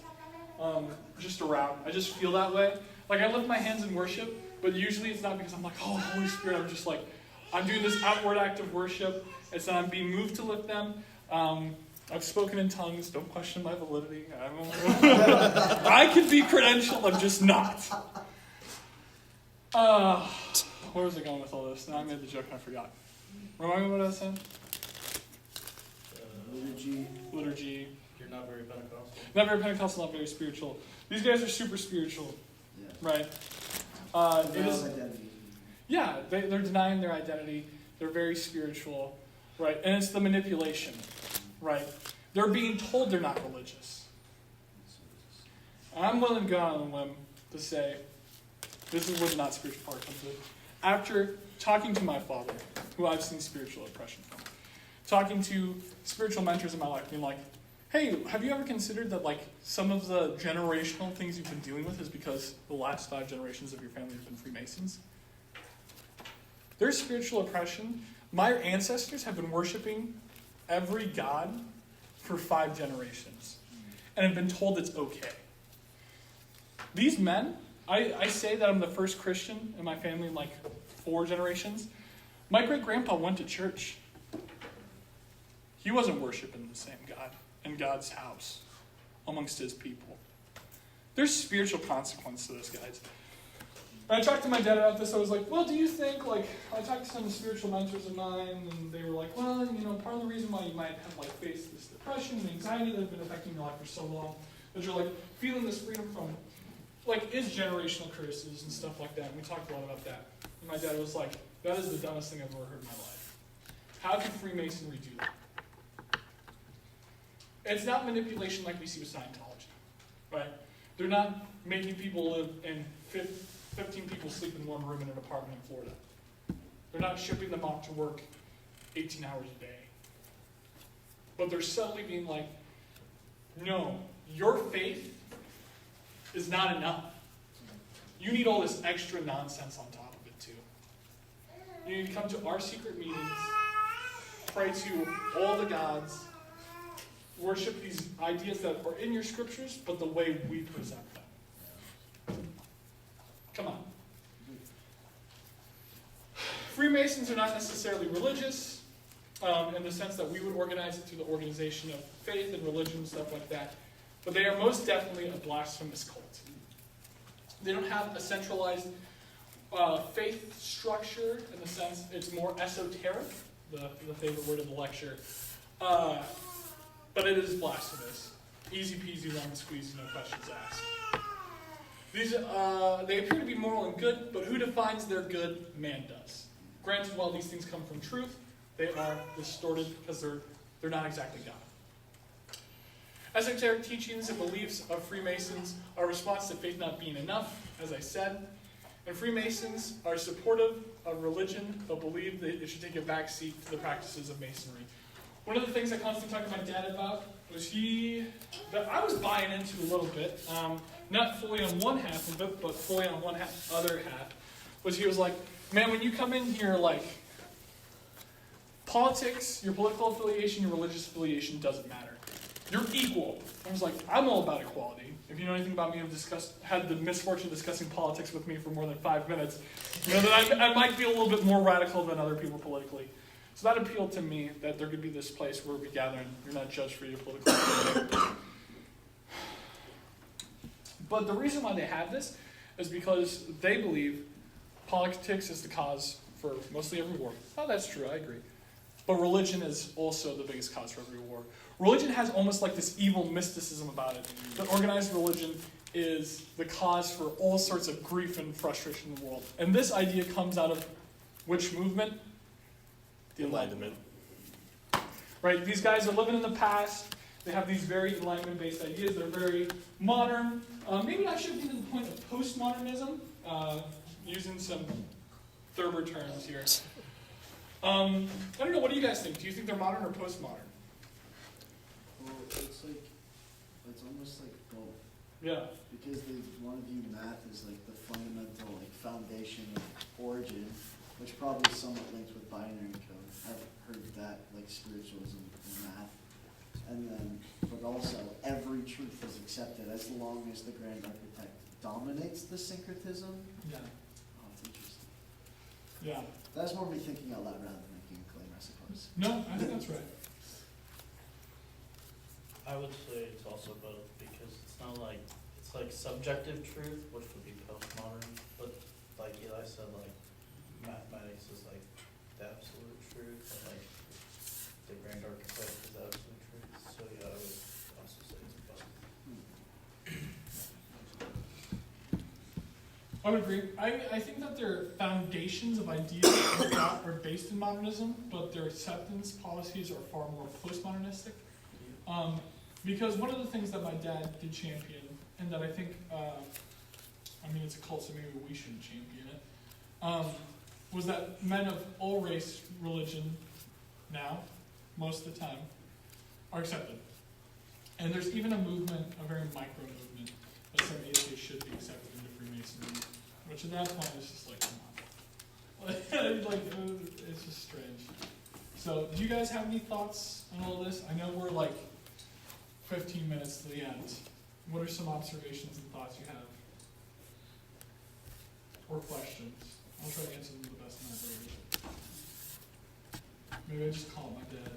just around. I just feel that way. Like I lift my hands in worship, But usually it's not because I'm like, oh, Holy Spirit, I'm just like, I'm doing this outward act of worship. It's that I'm being moved to lift them. I've spoken in tongues. Don't question my validity. I could be credentialed. I'm just not. Where was I going with all this? Now I made the joke and I forgot. Remind me what I was saying? Liturgy. You're not very Pentecostal. Not very Pentecostal, not very spiritual. These guys are super spiritual, Yeah. right? It is, Identity. yeah, they're denying their identity. They're very spiritual, right? And it's the manipulation, right? They're being told they're not religious. I'm willing to go on a limb to say, this is where the not spiritual part comes in. After talking to my father, who I've seen spiritual oppression from, talking to spiritual mentors in my life, being like, hey, have you ever considered that like some of the generational things you've been dealing with is because the last 5 generations of your family have been Freemasons? There's spiritual oppression. My ancestors have been worshiping every god for 5 generations and have been told it's okay. These men, I say that I'm the first Christian in my family in like 4 generations. My great-grandpa went to church. He wasn't worshiping the same God in God's house amongst his people. There's spiritual consequence to this, guys. When I talked to my dad about this, I was like, well, do you think, like, I talked to some spiritual mentors of mine, and they were like, well, part of the reason why you might have, like, faced this depression and anxiety that have been affecting your life for so long is you're, like, feeling this freedom from, like, is generational curses and stuff like that. And we talked a lot about that. And my dad was like, that is the dumbest thing I've ever heard in my life. How can Freemasonry do that? It's not manipulation like we see with Scientology, right? They're not making people live in 15 people sleep in one room in an apartment in Florida. They're not shipping them off to work 18 hours a day. But they're subtly being like, no, your faith is not enough. You need all this extra nonsense on top of it too. You need to come to our secret meetings, pray to all the gods, worship these ideas that are in your scriptures, but the way we present them. Come on. Freemasons are not necessarily religious in the sense that we would organize it through the organization of faith and religion and stuff like that, but they are most definitely a blasphemous cult. They don't have a centralized faith structure in the sense it's more esoteric, the favorite word of the lecture, but it is blasphemous. Easy peasy, lemon squeezy, no questions asked. These, they appear to be moral and good, but who defines their good? Man does. Granted, while these things come from truth, they are distorted because they're not exactly God. Esoteric teachings and beliefs of Freemasons are a response to faith not being enough, as I said. And Freemasons are supportive of religion, but believe that it should take a backseat to the practices of Masonry. One of the things I constantly talked to my dad about was that I was buying into a little bit, not fully on one half of it, but fully on other half, was he was like, man, when you come in here, like, politics, your political affiliation, your religious affiliation doesn't matter. You're equal. I was like, I'm all about equality. If you know anything about me, I've had the misfortune of discussing politics with me for more than 5 minutes. You know that I might be a little bit more radical than other people politically. So that appealed to me, that there could be this place where we gather and you're not judged for your political affiliation. But the reason why they have this is because they believe politics is the cause for mostly every war. Oh, that's true, I agree. But religion is also the biggest cause for every war. Religion has almost like this evil mysticism about it. That organized religion is the cause for all sorts of grief and frustration in the world. And this idea comes out of which movement? The Enlightenment. Right? These guys are living in the past. They have these very Enlightenment-based ideas. They're very modern. Maybe I should get to the point of postmodernism, using some Thurber terms here. I don't know, what do you guys think? Do you think they're modern or postmodern? Well, it's almost like both. Yeah. Because they want to view math as like the fundamental foundation of origin, which probably is somewhat linked with binary code. I've heard that, like spiritualism and math. And then, but also, every truth is accepted as long as the grand architect dominates the syncretism. Yeah. I'll have to Yeah. That's more me thinking out loud rather than making a claim, I suppose. No, I think that's right. I would say it's also both, because it's not like, it's like subjective truth, which would be postmodern, but like Eli said, like mathematics is like the absolute truth, and like the grand archetype is the absolute truth, so yeah, I would also say it's both. I would agree. I think that their foundations of ideas are based in modernism, but their acceptance policies are far more postmodernistic. Because one of the things that my dad did champion, and that I think, I mean, it's a cult, so maybe we shouldn't champion it, was that men of all race, religion, now, most of the time, are accepted. And there's even a movement, a very micro movement, that some atheists should be accepted into Freemasonry, which at that point is just like, come on. Like, it's just strange. So, do you guys have any thoughts on all this? I know we're like 15 minutes to the end. What are some observations and thoughts you have? Or questions? I'll try to answer them to the best of my ability. Maybe I just call my dad.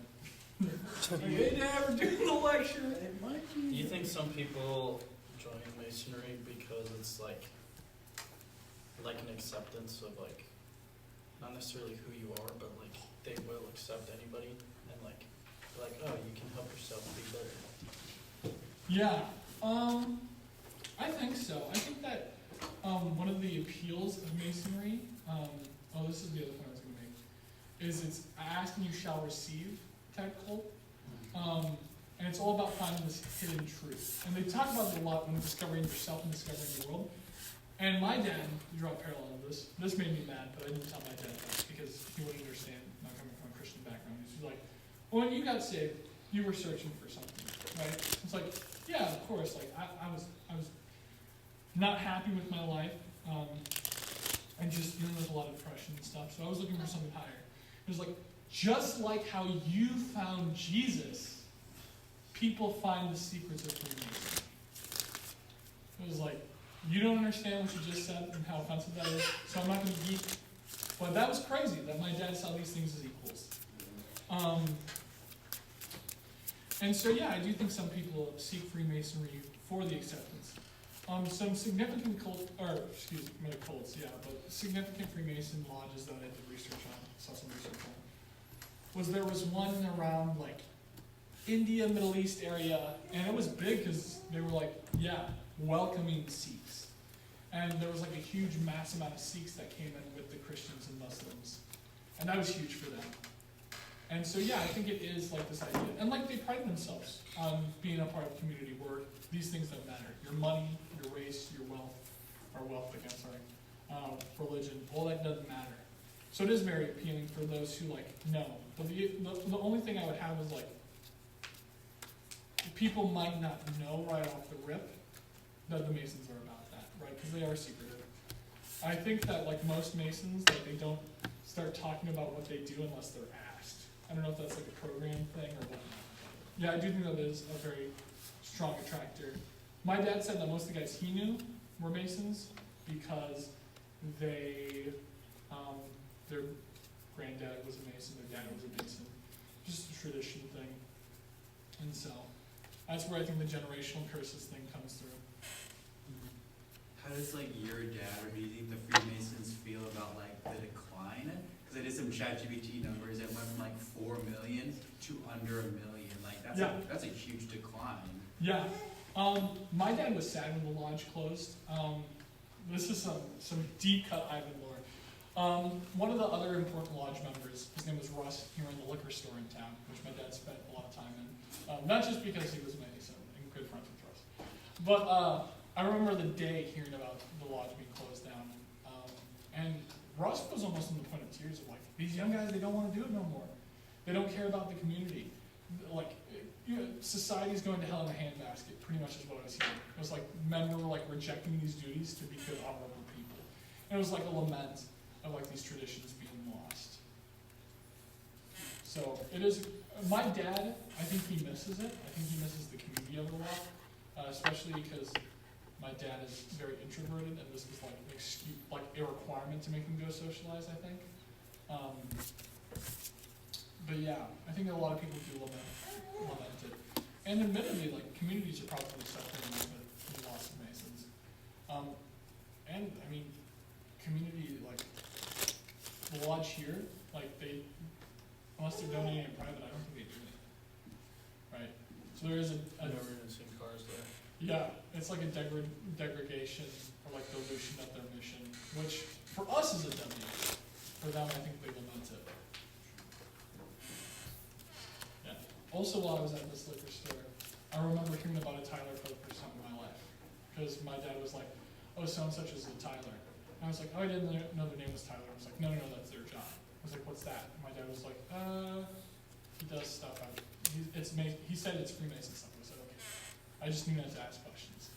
Like, hey Dad, we're doing the lecture. It might be. Do you think some people join Masonry because it's like an acceptance of like, not necessarily who you are, but like they will accept anybody, and like, oh, you can help yourself be better. Yeah, I think so. I think that one of the appeals of Masonry, this is the other point I was going to make, is it's ask and you shall receive type cult. And it's all about finding this hidden truth. And they talk about it a lot when discovering yourself and discovering the world. And my dad, to draw a parallel to this made me mad, but I didn't tell my dad that because he wouldn't understand, not coming from a Christian background. He's like, well, when you got saved, you were searching for something, right? It's like, yeah, of course. Like I was not happy with my life, and just there's a lot of depression and stuff. So I was looking for something higher. It was like, just like how you found Jesus, people find the secrets of Freemasonry. It was like, you don't understand what you just said and how offensive that is, so I'm not going to geek. But that was crazy that my dad saw these things as equals. And so, yeah, I do think some people seek Freemasonry for the acceptance. Some significant cults, but significant Freemason lodges that I did research on, saw some research on, there was one around like India, Middle East area, and it was big because they were like, welcoming Sikhs. And there was like a huge mass amount of Sikhs that came in with the Christians and Muslims. And that was huge for them. And so, I think it is like this idea. And like they pride themselves on being a part of community where these things don't matter. Your money, your race, your religion, all that doesn't matter. So it is very appealing for those who like know. But the only thing I would have is like, people might not know right off the rip that the Masons are about that, right? Because they are secretive. I think that like most Masons, like they don't start talking about what they do unless they're asked. I don't know if that's like a program thing or whatnot. Yeah, I do think that is a very strong attractor. My dad said that most of the guys he knew were Masons because their granddad was a Mason, their dad was a Mason. Just a tradition thing. And so that's where I think the generational curses thing comes through. How does like your dad or do you think the Freemasons feel about like the decline? Because I did some ChatGPT numbers. It went from like 4 million to under 1 million. Like that's a huge decline. Yeah. My dad was sad when the lodge closed. This is some deep cut Ivan lore. One of the other important lodge members, his name was Russ, he ran the liquor store in town, which my dad spent a lot of time in. Not just because he was a Mason and good friends with Russ, but I remember the day hearing about the lodge being closed down. And Russ was almost on the point of tears of like, these young guys, they don't want to do it no more. They don't care about the community. Like, society's going to hell in a handbasket, pretty much is what I was hearing. It was like men were like rejecting these duties to be good, honorable people. And it was like a lament of like these traditions being lost. So it is, my dad, I think he misses it. I think he misses the community of it a lot, especially because my dad is very introverted and this was like an excuse, like a requirement to make him go socialize, I think. But yeah, I think a lot of people do lament it. And admittedly, like, communities are probably suffering a little bit from the loss of Masons. And, I mean, community, like, the lodge here, like, they, unless they're donating in private, I don't think they do it. Right? So there is I've never even seen cars there. yeah, it's like a degradation or like dilution of their mission, which for us is a W. For them, I think they lament it. Yeah. Also, while I was at this liquor store, I remember hearing about a Tyler for the first time in my life. Because my dad was like, oh, so-and-such is a Tyler. And I was like, oh, I didn't know their name was Tyler. I was like, no, that's their job. I was like, what's that? And my dad was like, he does stuff. He said it's Freemason stuff. I said, okay. I just knew not to ask questions.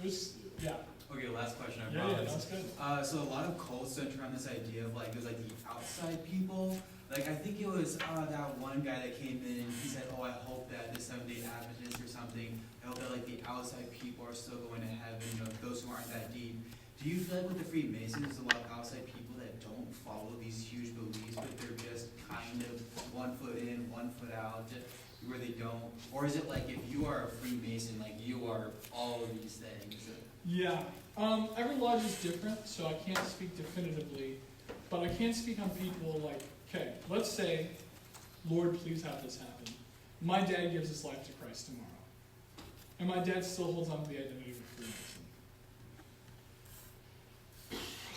It was, yeah. Okay, last question, I Yeah, promise. that's good. So a lot of cults center around this idea of like, there's like the outside people. Like, I think it was that one guy that came in and he said, oh, I hope that the Seventh-day Adventists or something, I hope that like the outside people are still going to heaven, you know, those who aren't that deep. Do you feel like with the Freemasons, there's a lot of outside people that don't follow these huge beliefs, but they're just kind of 1 foot in, 1 foot out, where they don't? Or is it like if you are a Freemason, like you are all of these things? Yeah. Every lodge is different, so I can't speak definitively, but I can speak on people like, okay, let's say, Lord, please have this happen. My dad gives his life to Christ tomorrow. And my dad still holds on to the identity of a Freemason.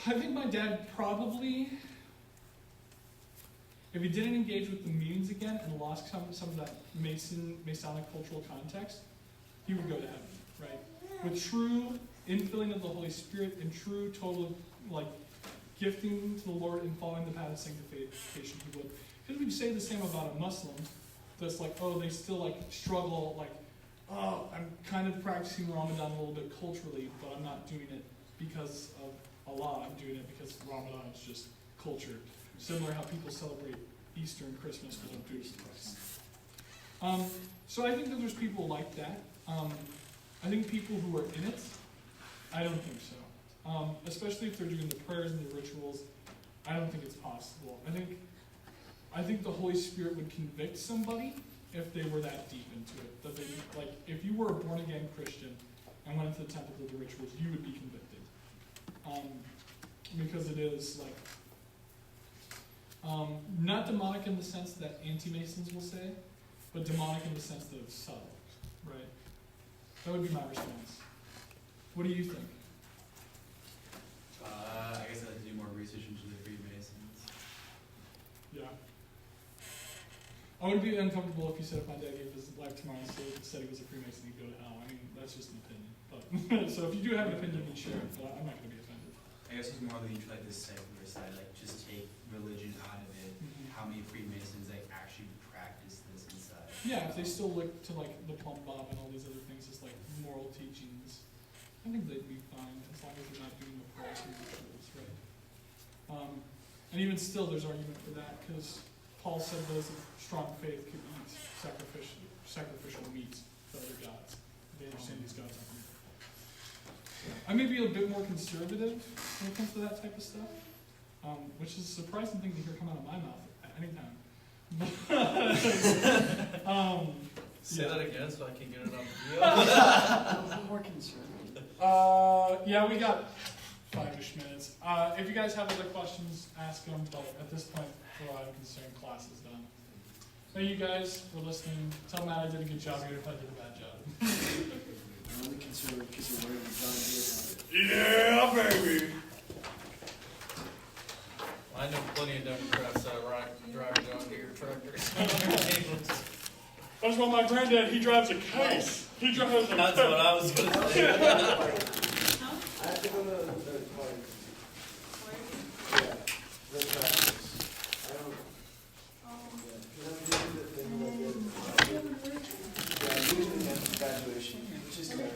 I think my dad probably, if he didn't engage with the meetings again and lost some of that Masonic cultural context, he would go to heaven, right? With true infilling of the Holy Spirit and true total, like, gifting to the Lord and following the path of sanctification, he would. Because we say the same about a Muslim, that's like, oh, they still, like, struggle, like, oh, I'm kind of practicing Ramadan a little bit culturally, but I'm not doing it because of Allah, I'm doing it because Ramadan is just culture. Similar how people celebrate Easter and Christmas, but don't do it for Christ. So I think that there's people like that. I think people who are in it, I don't think so. Especially if they're doing the prayers and the rituals, I don't think it's possible. I think the Holy Spirit would convict somebody if they were that deep into it. That they, like, if you were a born-again Christian and went into the temple to do the rituals, you would be convicted. Because it is, like, not demonic in the sense that anti-Masons will say, but demonic in the sense that it's subtle, right? That would be my response. What do you think? I guess I have to do more research into the Freemasons. Yeah. I would be uncomfortable if you said if my dad gave his life tomorrow and said he was a Freemason, he'd go to hell. I mean, that's just an opinion. But so if you do have an opinion, then share it, but I'm not going to be offended. I guess it's more leaning to like the secular side, like just take religion out of it. How many Freemasons like actually practice this inside? Yeah, if they still look to like the plumb bob and all these other things as like moral teachings, I think they'd be fine as long as they're not doing the prayers and rituals, right? And even still, there's argument for that because Paul said those of strong faith could eat sacrificial meat for other gods. They understand these gods aren't real. I may be a bit more conservative when it comes to that type of stuff, which is a surprising thing to hear come out of my mouth at any time. Say that again so I can get it on video. I'm more concerned. Yeah, we got 5-ish minutes. If you guys have other questions, ask them, but at this point, for what I'm concerned, class is done. Thank you guys for listening. Tell Matt I did a good job here if I did a bad job. I'm only concerned because you're wearing the John Deere Yeah, helmet. baby. I know plenty of Democrats that drive John Deere tractors. That's why my granddad, he drives a case. He drives a That's what I was going to say. I have to go to the party. Yeah, the practice. I don't. Because I'm doing the thing that I'm doing the graduation. Just right.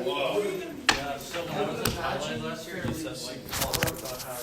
Whoa. Yeah, so when I was in Thailand last year, he said like, about how